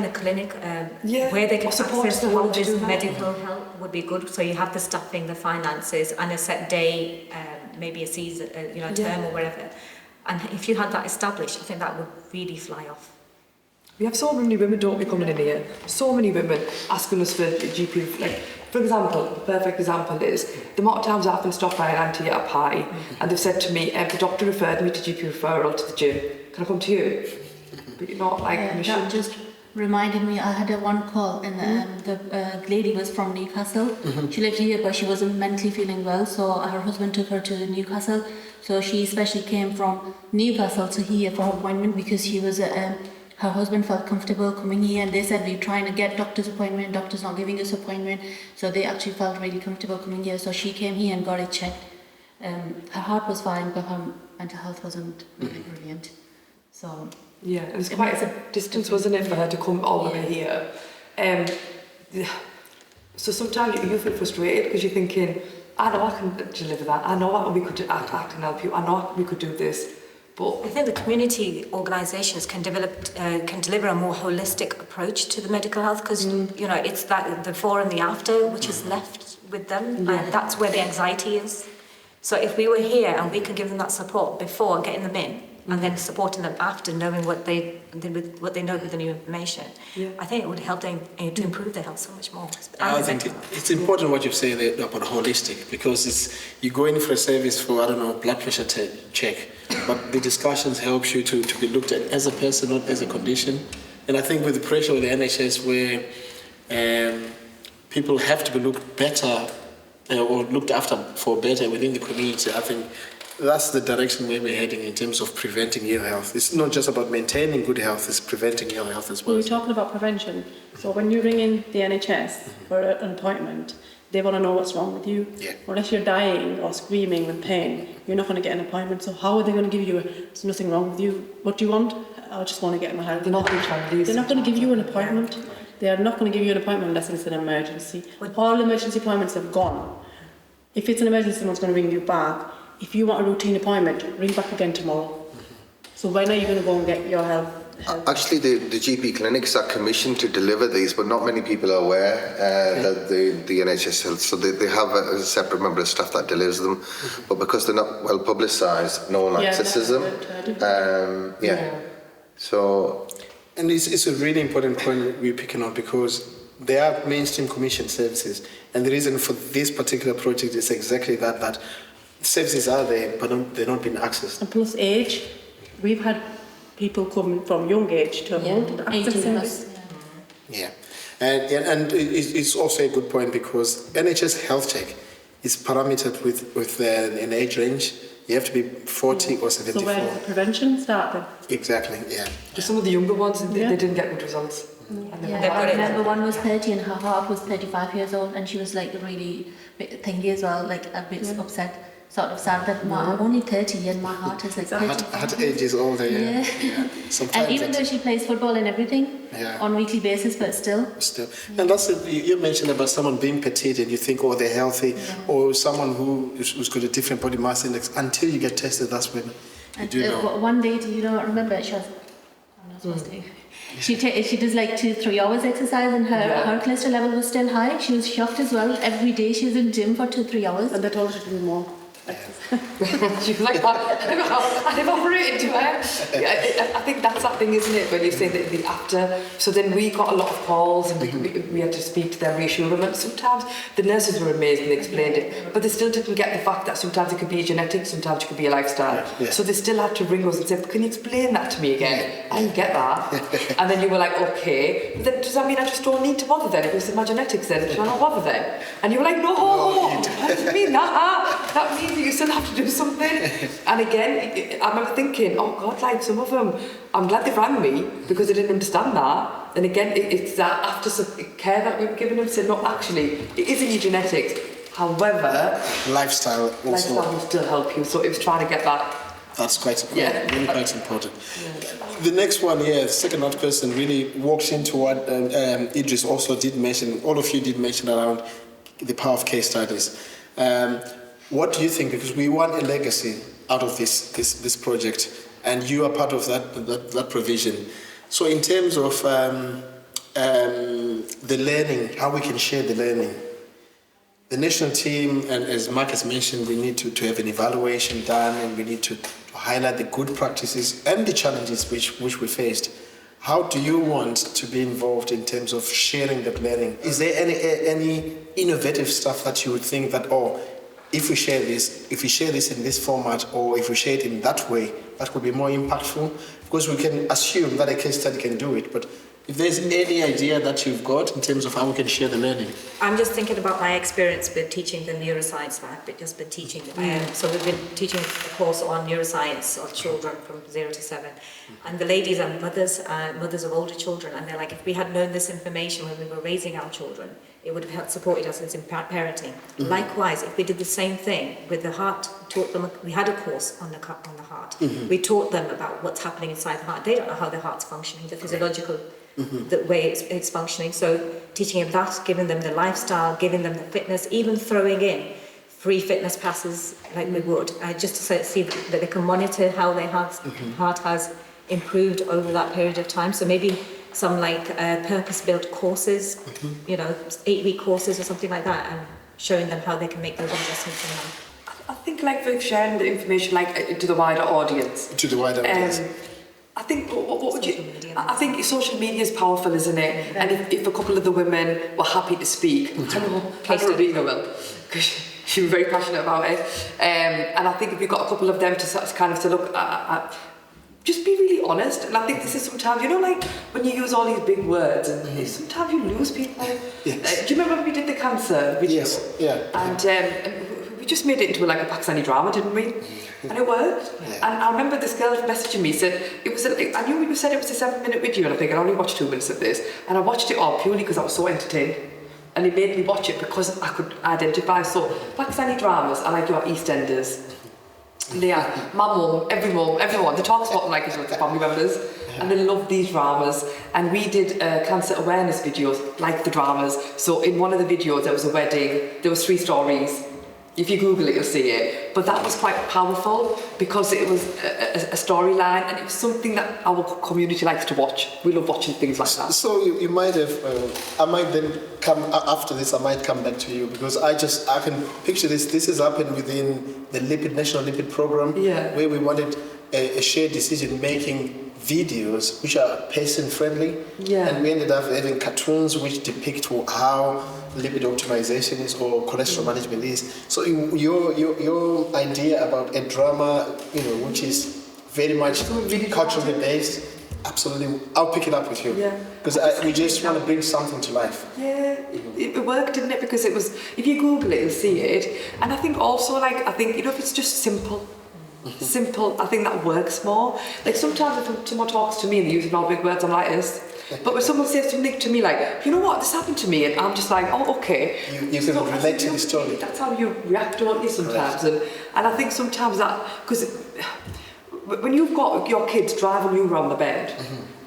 a clinic where they can access all this medical help would be good. So you have the staffing, the finances, and a set day, maybe a season, term or whatever. And if you had that established, I think that would really fly off. We have so many women, don't we, coming in here? So many women asking us for GP. Like, for example, the perfect example is the amount of times I've been stopped by an auntie at a pie and they've said to me, the doctor referred me to GP referral to the gym. Can I come to you? But you're not like commissioned. That just reminded me, I had one call and the lady was from Newcastle. She lived here but she wasn't mentally feeling well, so her husband took her to Newcastle. So she especially came from Newcastle to here for her appointment because she was her husband felt comfortable coming here, and they said we're trying to get doctor's appointment, doctor's not giving us appointment, so they actually felt really comfortable coming here. So she came here and got it checked. Her heart was fine, but her mental health wasn't really brilliant. So yeah, it was quite a distance, wasn't it, for her to come all the way here. So sometimes you feel frustrated because you're thinking, I know I can deliver that. I know we could act and help you. I know we could do this. But I think the community organisations can deliver a more holistic approach to the medical health because it's that the before and the after which is left with them, and that's where the anxiety is. So if we were here and we could give them that support before getting them in, and then supporting them after knowing what they know with the new information, I think it would help them to improve their health so much more. I think it's important what you've said there about holistic, because you go in for a service for, blood pressure check, but the discussions help you to be looked at as a person, not as a condition. And I think with the pressure of the NHS where people have to be looked better or looked after for better within the community, I think that's the direction where we're heading in terms of preventing ill health. It's not just about maintaining good health, it's preventing ill health as well. We're talking about prevention. So when you ring in the NHS for an appointment, they want to know what's wrong with you. Yeah. Unless you're dying or screaming with pain, you're not going to get an appointment. So how are they going to give you there's nothing wrong with you? What do you want? I just want to get my hair. They're not going to give you an appointment. Yeah. They are not going to give you an appointment unless it's an emergency. All emergency appointments have gone. If it's an emergency, someone's going to ring you back. If you want a routine appointment, ring back again tomorrow. So when are you going to go and get your health? Actually, the GP clinics are commissioned to deliver these, but not many people are aware that the NHS Health, so they have a separate member of staff that delivers them, but because they're not well publicised, no one accesses them. So, and it's a really important point we're picking up, because they are mainstream commission services, and the reason for this particular project is exactly that services are there, but they're not being accessed. And plus age, we've had people coming from young age to old access service. Yeah, and it's also a good point, because NHS health check is parametered with an age range. You have to be 40 or 74. So where does the prevention start then? Exactly, yeah. Some of the younger ones, they didn't get good results. Yeah, I remember one was 30 and her heart was 35 years old, and she was like really thingy as well, like a bit upset, sort of sad that I'm only 30 and my heart is like 30. Heart age is older, yeah. And even though she plays football and everything on a weekly basis, but still. And that's it. You mentioned about someone being petite and you think, oh, they're healthy, or someone who's got a different body mass index. Until you get tested, that's when you do know. One day, do you know, remember, she was, I'm not supposed to. She does like 2-3 hours exercise, and her cholesterol level was still high. She was shocked as well. Every day she was in gym for 2-3 hours. And they told her to do more. She was like, I've operated to her. I think that's that thing, isn't it, when you say the after. So then we got a lot of calls, and we had to speak to them, reassure them. And sometimes the nurses were amazing, they explained it, but they still didn't get the fact that sometimes it could be a genetic, sometimes it could be a lifestyle. So they still had to ring us and say, can you explain that to me again? I didn't get that. And then you were like, okay, but then does that mean I just don't need to bother then? If it's my genetics then, should I not bother then? And you were like, no, what does it mean that? That means you still have to do something. And again, I remember thinking, oh God, like some of them, I'm glad they rang me because they didn't understand that. And again, it's that after care that we've given them, said, no, actually, it is in your genetics. However, lifestyle will still help you. So it was trying to get that. That's really quite important. The next one here, the second person really walks into what Idris also did mention, all of you did mention around the power of case studies. What do you think? Because we want a legacy out of this project, and you are part of that provision. So in terms of the learning, how we can share the learning, the national team, and as Mark has mentioned, we need to have an evaluation done, and we need to highlight the good practices and the challenges which we faced. How do you want to be involved in terms of sharing that learning? Is there any innovative stuff that you would think that, if we share this in this format, or if we share it in that way, that would be more impactful? Because we can assume that a case study can do it, but if there's any idea that you've got in terms of how we can share the learning. I'm just thinking about my experience with teaching the neuroscience lab, but just been teaching. So we've been teaching a course on neuroscience of children from 0 to 7. And the ladies are mothers of older children, and they're like, if we had known this information when we were raising our children, it would have helped supported us in parenting. Likewise, if we did the same thing with the heart, taught them, we had a course on the heart. We taught them about what's happening inside the heart. They don't know how the heart's functioning, the physiological the way it's functioning. So teaching them that, giving them the lifestyle, giving them the fitness, even throwing in free fitness passes like we would, just to see that they can monitor how their heart has improved over that period of time. So maybe some purpose-built courses, 8-week courses or something like that, and showing them how they can make those adjustments in life. I think for sharing the information to the wider audience. I think what would you? I think social media is powerful, isn't it? And if a couple of the women were happy to speak, I know Rita will, because she was very passionate about it. And I think if you've got a couple of them to kind of look at, just be really honest. And I think this is sometimes, when you use all these big words, and sometimes you lose people. Yes. Do you remember when we did the cancer video? Yes. Yeah. And we just made it into a Pakistani drama, didn't we? And it worked. Yeah. And I remember this girl messaging me, said I knew when you said it was a 7-minute video, and I think I only watched 2 minutes of this, and I watched it all purely because I was so entertained, and it made me watch it because I could identify. So Pakistani dramas are like your EastEnders. They are my mum, everyone. They talk about them like it's family members, and they love these dramas. And we did cancer awareness videos like the dramas. So in one of the videos there was a wedding. There was 3 stories. If you Google it, you'll see it. But that was quite powerful because it was a storyline, and it was something that our community likes to watch. We love watching things like that. So you might have, I might then come, after this, I might come back to you, because I can picture this. This has happened within the National Lipid Programme, where we wanted a shared decision-making videos which are patient-friendly, and we ended up having cartoons which depict how lipid optimization is or cholesterol management is. So your idea about a drama, which is very much culturally based, absolutely, I'll pick it up with you, because we just want to bring something to life. It worked, didn't it? Because it was, if you Google it, you'll see it. And I think also, if it's just simple, I think that works more. Like sometimes if someone talks to me and they're using all big words, I'm like this. But when someone says something to me like, you know what, this happened to me, and I'm just like, oh, okay. You can relate to the story. That's how you react, don't you, sometimes? Right. And I think sometimes that, because when you've got your kids driving you around the bend,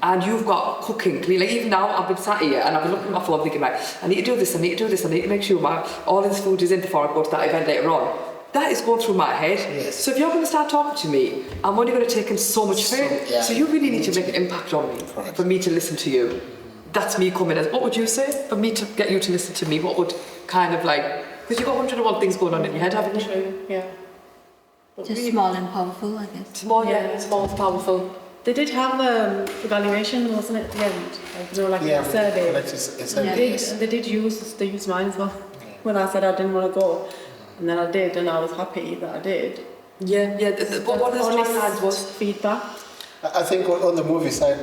and you've got cooking to be, like even now I've been sat here and I've been looking at my phone thinking like, I need to do this, I need to do this, I need to make sure all this food is in before I go to that event later on. That is going through my head. Yes. So if you're going to start talking to me, I'm only going to take in so much food. Yeah. So you really need to make an impact on me, for me to listen to you. That's me coming as, what would you say? For me to get you to listen to me, what would kind of like, because you've got 101 things going on in your head, haven't you? Yeah. Just small and powerful, I guess. Small and powerful. They did have evaluation, wasn't it, at the end? Like, you know, like a survey. They used mine as well. When I said I didn't want to go, and then I did, and I was happy that I did. Yeah. But what the lines was feedback. I think on the movie side,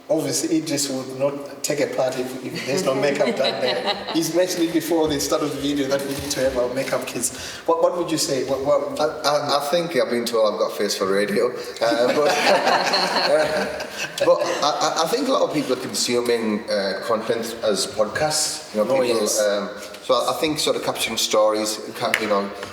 obviously Idris would not take a part if there's no makeup done there. He's mentioned it before they started the video that we need to have our makeup kits. What would you say? I think I've been told I've got a face for radio, but I think a lot of people are consuming content as podcasts. You know, people. So I think sort of capturing stories,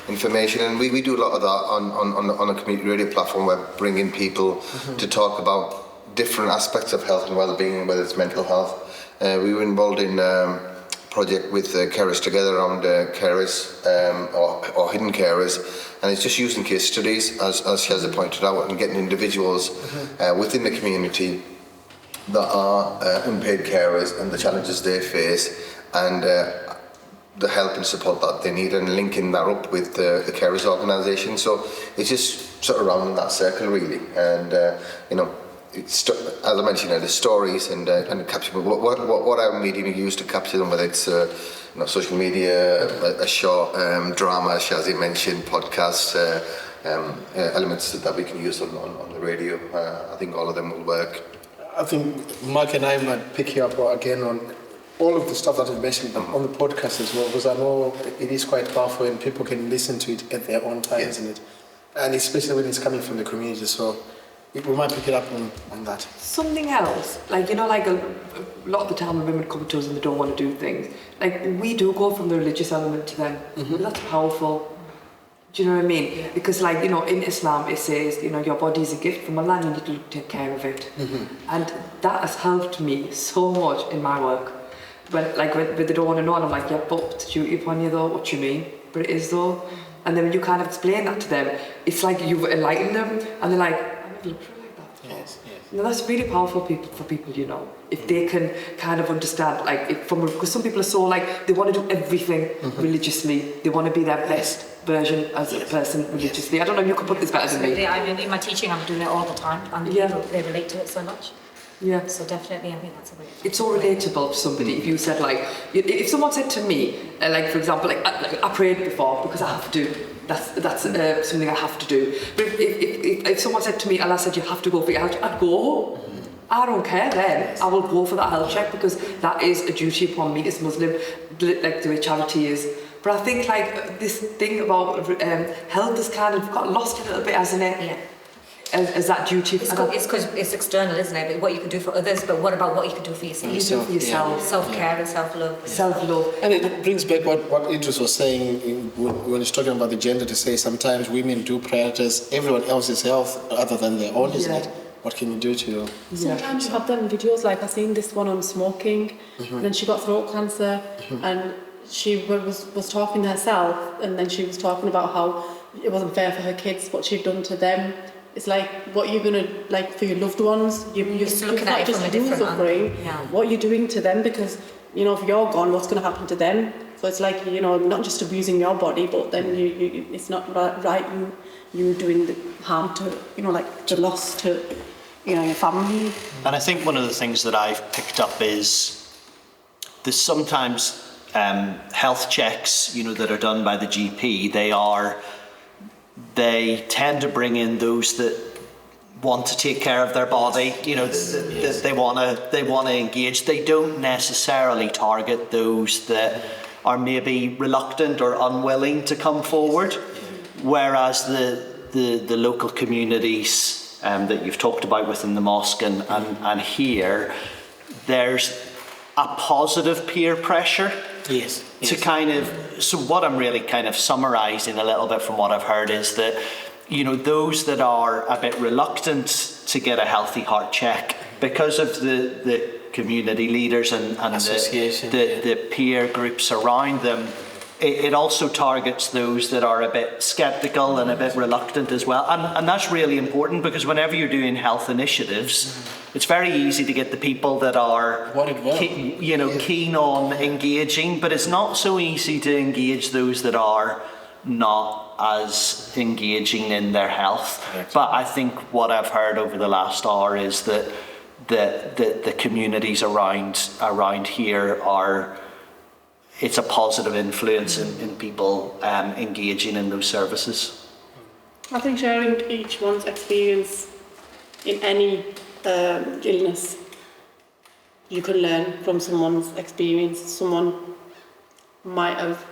information, and we do a lot of that on a community radio platform. We're bringing people to talk about different aspects of health and well-being, whether it's mental health. We were involved in a project with Carers Together around carers or hidden carers, and it's just using case studies, as Shazza pointed out, and getting individuals within the community that are unpaid carers and the challenges they face, and the help and support that they need, and linking that up with the carers organisation. So it's just sort of around that circle really, and as I mentioned, the stories and capture what our medium you use to capture them, whether it's social media, a short drama, as Shazzy mentioned, podcasts, elements that we can use on the radio. I think all of them will work. I think Mark and I might pick you up again on all of the stuff that you mentioned on the podcast as well, because I know it is quite powerful and people can listen to it at their own time, isn't it? And especially when it's coming from the community, so we might pick it up on that. Something else, like a lot of the time when women come to us and they don't want to do things, like we do go from the religious element to them. That's powerful. Do you know what I mean? Because in Islam it says, your body is a gift from Allah and you need to take care of it. And that has helped me so much in my work. When they don't want to know, and I'm like, yeah, but it's duty upon you though, what you mean? But it is though. And then when you kind of explain that to them, it's like you've enlightened them, and they're like, I never looked at it like that before. Yes. Now that's really powerful for people, if they can kind of understand, because some people are so they want to do everything religiously, they want to be their best version as a person religiously. I don't know if you could put this better than me. I mean, in my teaching, I'm doing it all the time, and people, they relate to it so much. Yeah. So definitely, I think that's a way. It's so relatable to somebody. If you said if someone said to me, for example, I prayed before because I have to. That's something I have to do. But if someone said to me, Allah said you have to go for your health check, I'd go. I don't care then. I will go for that health check because that is a duty upon me as Muslim, like the way charity is. But I think this thing about health has kind of got lost a little bit, hasn't it? Yeah. As that duty. It's because it's external, isn't it? What you can do for others, but what about what you can do for yourself? You do for yourself. Self-care and self-love. Self-love. And it brings back what Idris was saying when he's talking about the gender, to say sometimes women do prioritize everyone else's health other than their own, isn't it? What can you do to... Sometimes you have them videos, I've seen this one on smoking, and then she got throat cancer, and she was talking to herself, and then she was talking about how it wasn't fair for her kids, what she'd done to them. It's what you're going to, for your loved ones, you're looking at it from a different angle. What you're doing to them, because, if you're gone, what's going to happen to them? So it's not just abusing your body, but then it's not right you doing the harm to, the loss to, your family. And I think one of the things that I've picked up is there's sometimes health checks, that are done by the GP, they tend to bring in those that want to take care of their body, they want to engage. They don't necessarily target those that are maybe reluctant or unwilling to come forward, whereas the local communities that you've talked about within the mosque and here, there's a positive peer pressure. Yes. To kind of, so what I'm really kind of summarising a little bit from what I've heard is that, you know, those that are a bit reluctant to get a healthy heart check because of the community leaders and the peer groups around them, it also targets those that are a bit sceptical and a bit reluctant as well. And that's really important, because whenever you're doing health initiatives, it's very easy to get the people that are keen on engaging, but it's not so easy to engage those that are not as engaging in their health. Correct. But I think what I've heard over the last hour is that the communities around here are, it's a positive influence in people engaging in those services. I think sharing each one's experience in any illness, you can learn from someone's experience. Someone might have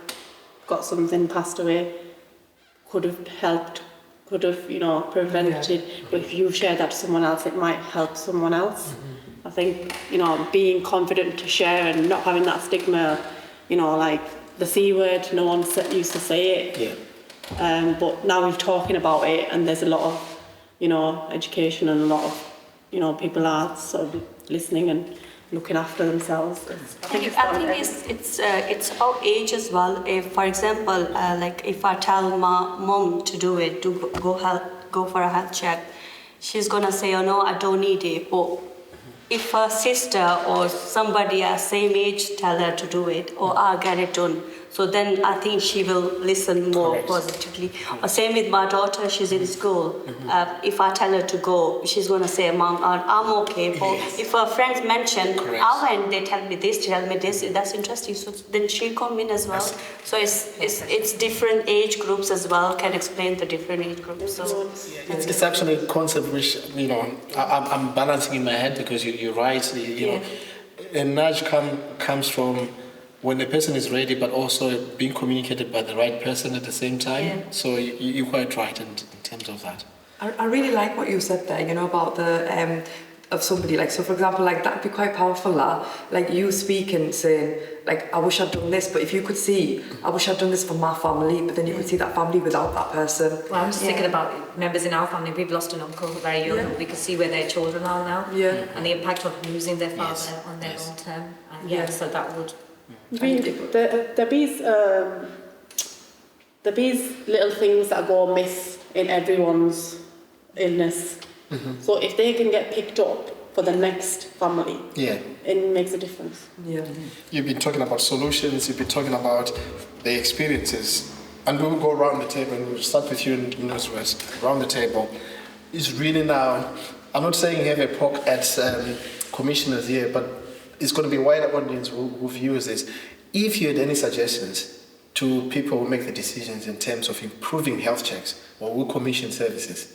got something, passed away, could have helped, could have, you know, prevented. But if you share that to someone else, it might help someone else. I think, you know, being confident to share and not having that stigma, you know, like the C word, no one used to say it. But now we're talking about it, and there's a lot of, you know, education, and a lot of, you know, people are sort of listening and looking after themselves. I think it's our age as well. If, for example, like if I tell my mom to do it, to go for a health check, she's gonna say, oh no, I don't need it. But if her sister or somebody at same age tell her to do it, or I'll get it done, so then I think she will listen more positively. Or same with my daughter, she's in school. If I tell her to go, she's going to say, Mom, I'm okay. But if her friends mention, I went, they tell me this, that's interesting. So then she'll come in as well. So it's different age groups as well, can explain the different age groups. So it's actually a concept which, you know, I'm balancing in my head, because you're right. You know, a nudge comes from when the person is ready, but also being communicated by the right person at the same time. Yeah. So you're quite right in terms of that. I really like what you said there, you know, about the of somebody, like, so for example, like that'd be quite powerful, like you speaking, saying, like, I wish I'd done this, but if you could see, I wish I'd done this for my family, but then you could see that family without that person. Well, I'm just thinking about members in our family. We've lost an uncle very young, and we could see where their children are now, and the impact of losing their father on their long term. And so that would. There be little things that go amiss in everyone's illness. So if they can get picked up for the next family, it makes a difference. You've been talking about solutions, you've been talking about the experiences, and we will go around the table, and we'll start with you, Nusrat, around the table. It's really now, I'm not saying you have a poke at commissioners here, but it's going to be a wider audience who views this. If you had any suggestions to people who make the decisions in terms of improving health checks or who commission services,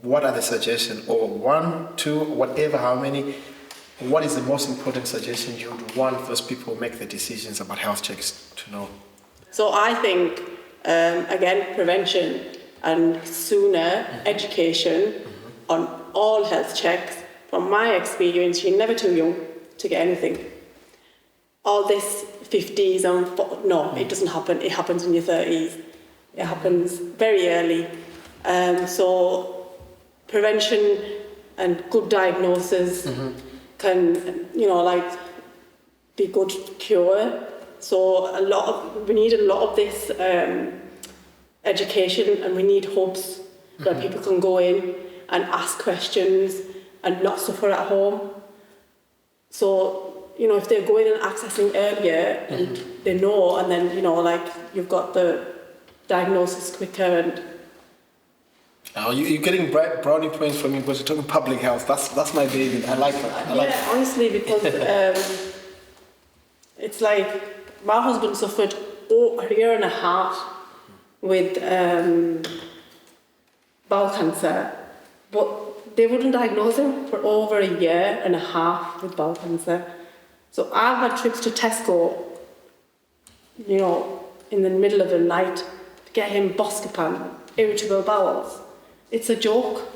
what are the suggestions? Or 1, 2, whatever, how many? What is the most important suggestion you would want those people who make the decisions about health checks to know? So I think, again, prevention and sooner education on all health checks. From my experience, you're never too young to get anything. All this 50s and no, it doesn't happen. It happens in your 30s. It happens very early. So prevention and good diagnosis can, you know, like be good cure. So we need a lot of this education, and we need hubs where people can go in and ask questions and not suffer at home. So, you know, if they're going and accessing earlier and they know, and then, you know, like you've got the diagnosis quicker. And you're getting brownie points from me because you're talking public health. That's my baby. I like that. Honestly, because it's like my husband suffered a year and a half with bowel cancer, but they wouldn't diagnose him for over a year and a half with bowel cancer. So I've had trips to Tesco, you know, in the middle of the night to get him Buscopan, irritable bowels. It's a joke.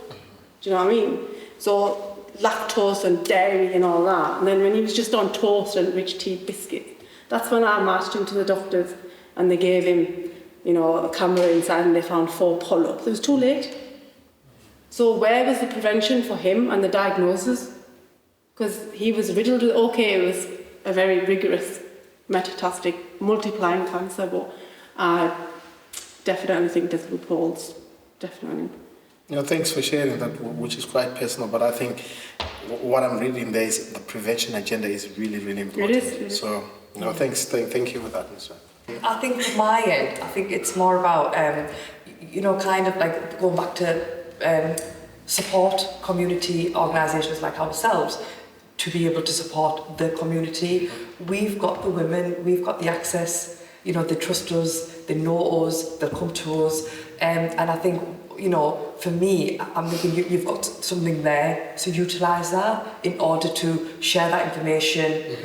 Do you know what I mean? So lactose and dairy and all that. And then when he was just on toast and rich tea biscuit, that's when I marched him to the doctors and they gave him, a camera inside and they found 4 polyps. It was too late. So where was the prevention for him and the diagnosis? Because he was riddled with, it was a very rigorous metastatic multiplying cancer, but I definitely think there's loopholes, definitely. Thanks for sharing that, which is quite personal, but I think what I'm reading there is the prevention agenda is really, really important. It is. So, thank you for that, Mr. I think from my end, I think it's more about, kind of like going back to support community organisations like ourselves to be able to support the community. We've got the women, we've got the access, they trust us, they know us, they'll come to us. And I think, for me, I'm thinking you've got something there, so utilise that in order to share that information,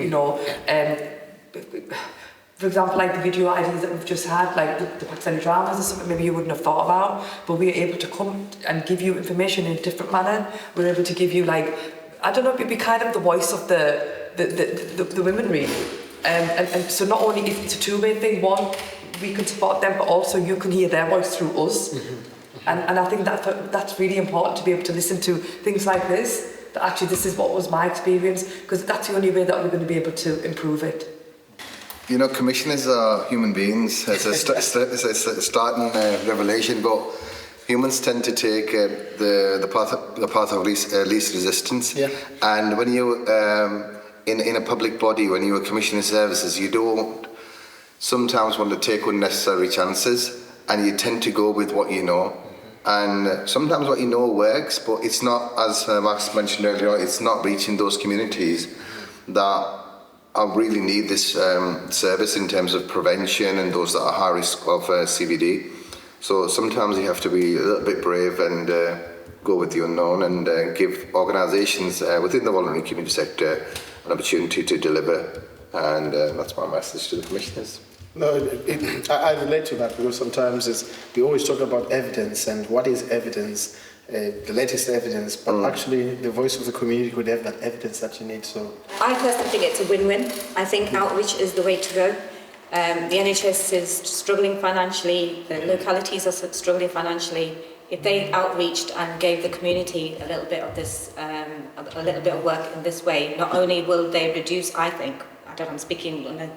for example, like the video ideas that we've just had, like the Pakistani dramas or something maybe you wouldn't have thought about, but we're able to come and give you information in a different manner. We're able to give you it'd be kind of the voice of the women really. And so not only if it's a two-way thing, one, we can support them, but also you can hear their voice through us. And I think that's really important to be able to listen to things like this, that actually this is what was my experience, because that's the only way that we're going to be able to improve it. Commissioners are human beings. It's a starting revelation, but humans tend to take the path of least resistance. Yeah. And when you in a public body, when you're commissioning services, you don't sometimes want to take unnecessary chances, and you tend to go with what you know. And sometimes what you know works, but it's not, as Max mentioned earlier, it's not reaching those communities that really need this service in terms of prevention and those that are high risk of CVD. So sometimes you have to be a little bit brave and go with the unknown and give organisations within the voluntary community sector an opportunity to deliver. And that's my message to the commissioners. No, I relate to that, because sometimes we always talk about evidence and what is evidence, the latest evidence, but actually the voice of the community could have that evidence that you need. So I personally think it's a win-win. I think outreach is the way to go. The NHS is struggling financially, the localities are struggling financially. If they outreached and gave the community a little bit of this, a little bit of work in this way, not only will they reduce, I think, I'm speaking in a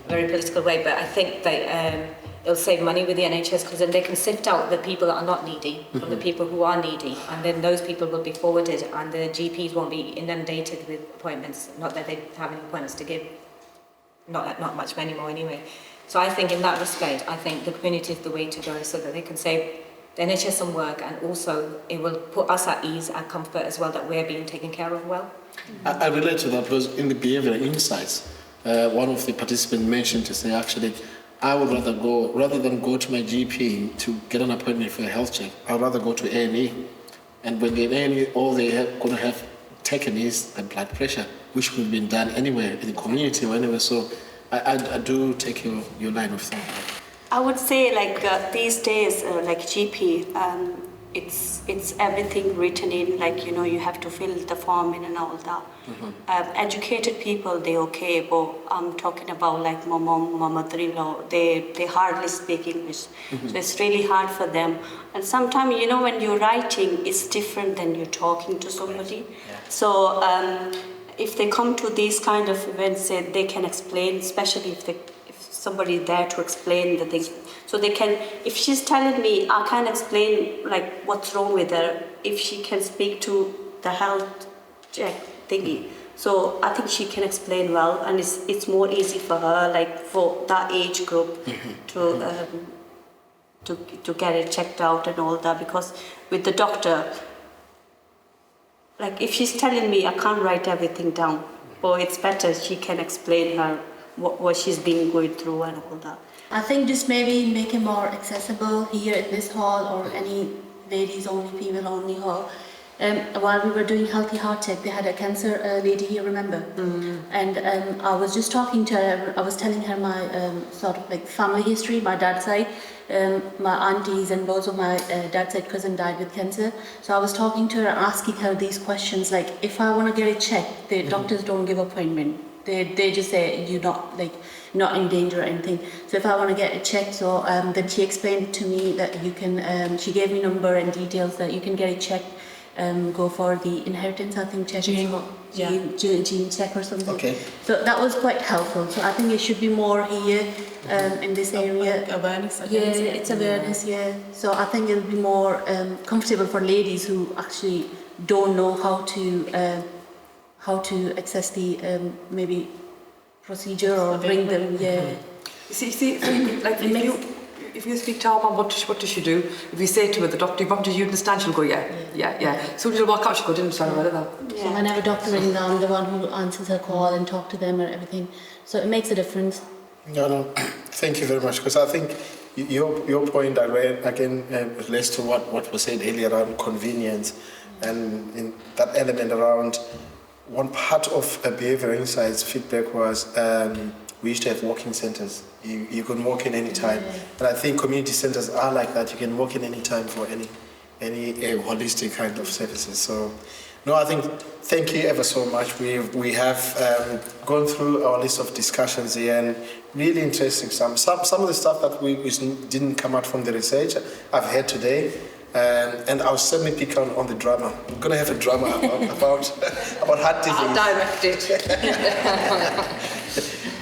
very political way, but I think that it'll save money with the NHS, because then they can sift out the people that are not needy from the people who are needy, and then those people will be forwarded and the GPs won't be inundated with appointments. Not that they have any appointments to give, not much anymore anyway. So I think in that respect, I think the community is the way to go, so that they can save the NHS some work, and also it will put us at ease and comfort as well, that we're being taken care of well. I relate to that, because in the behavioural insights, one of the participants mentioned to say, actually, I would rather than go to my GP to get an appointment for a health check, I'd rather go to A&E. And when in A&E, all they are going to have taken is the blood pressure, which would have been done anywhere in the community or anywhere. So I do take your line of thought. I would say, these days, GP, it's everything written in, you have to fill the form in and all that. Educated people, they okay, but I'm talking about my mom, my mother-in-law, they hardly speak English. So it's really hard for them. And sometimes, when you're writing, it's different than you're talking to somebody. Yeah. So if they come to these kind of events, they can explain, especially if somebody there to explain the things. So they can, if she's telling me, I can explain what's wrong with her, if she can speak to the health check thingy. So I think she can explain well, and it's more easy for her, for that age group, to get it checked out and all that. Because with the doctor, if she's telling me, I can't write everything down, but it's better she can explain her what she's been going through and all that. I think just maybe make it more accessible here in this hall, or any ladies only, female only hall. While we were doing Healthy Heart Check, they had a cancer lady here, remember? And I was just talking to her, I was telling her my sort of like family history, my dad's side. My aunties and both of my dad's side cousin died with cancer. So I was talking to her, asking her these questions, like if I want to get it checked, the doctors don't give appointment. They just say you're not in danger or anything. So if I want to get it checked, so then she explained to me that you can, she gave me number and details that you can get it checked, go for the inheritance, I think, check. Gene check or something. Okay. So that was quite helpful. So I think it should be more here in this area. Awareness. It's awareness, yeah. So I think it'll be more comfortable for ladies who actually don't know how to access the maybe procedure or bring them, yeah. See, like if you speak to our mum, what does she do? If you say to her, the doctor, do you understand? She'll go, yeah. So she'll walk out, she'll go, didn't understand about it. So whenever doctor rings, I'm the one who answers her call and talk to them and everything. So it makes a difference. No, thank you very much, because I think your point again relates to what was said earlier around convenience, and in that element around one part of behavioural insights feedback was we used to have walking centres. You can walk in any time, and I think community centres are like that. You can walk in any time for any holistic kind of services. So, no, I think thank you ever so much. We have gone through our list of discussions here, and really interesting. Some of the stuff that we didn't come out from the research I've heard today. And I'll certainly pick on the drama. I'm going to have a drama about heart disease. I'll direct it.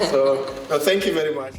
So, no, thank you very much.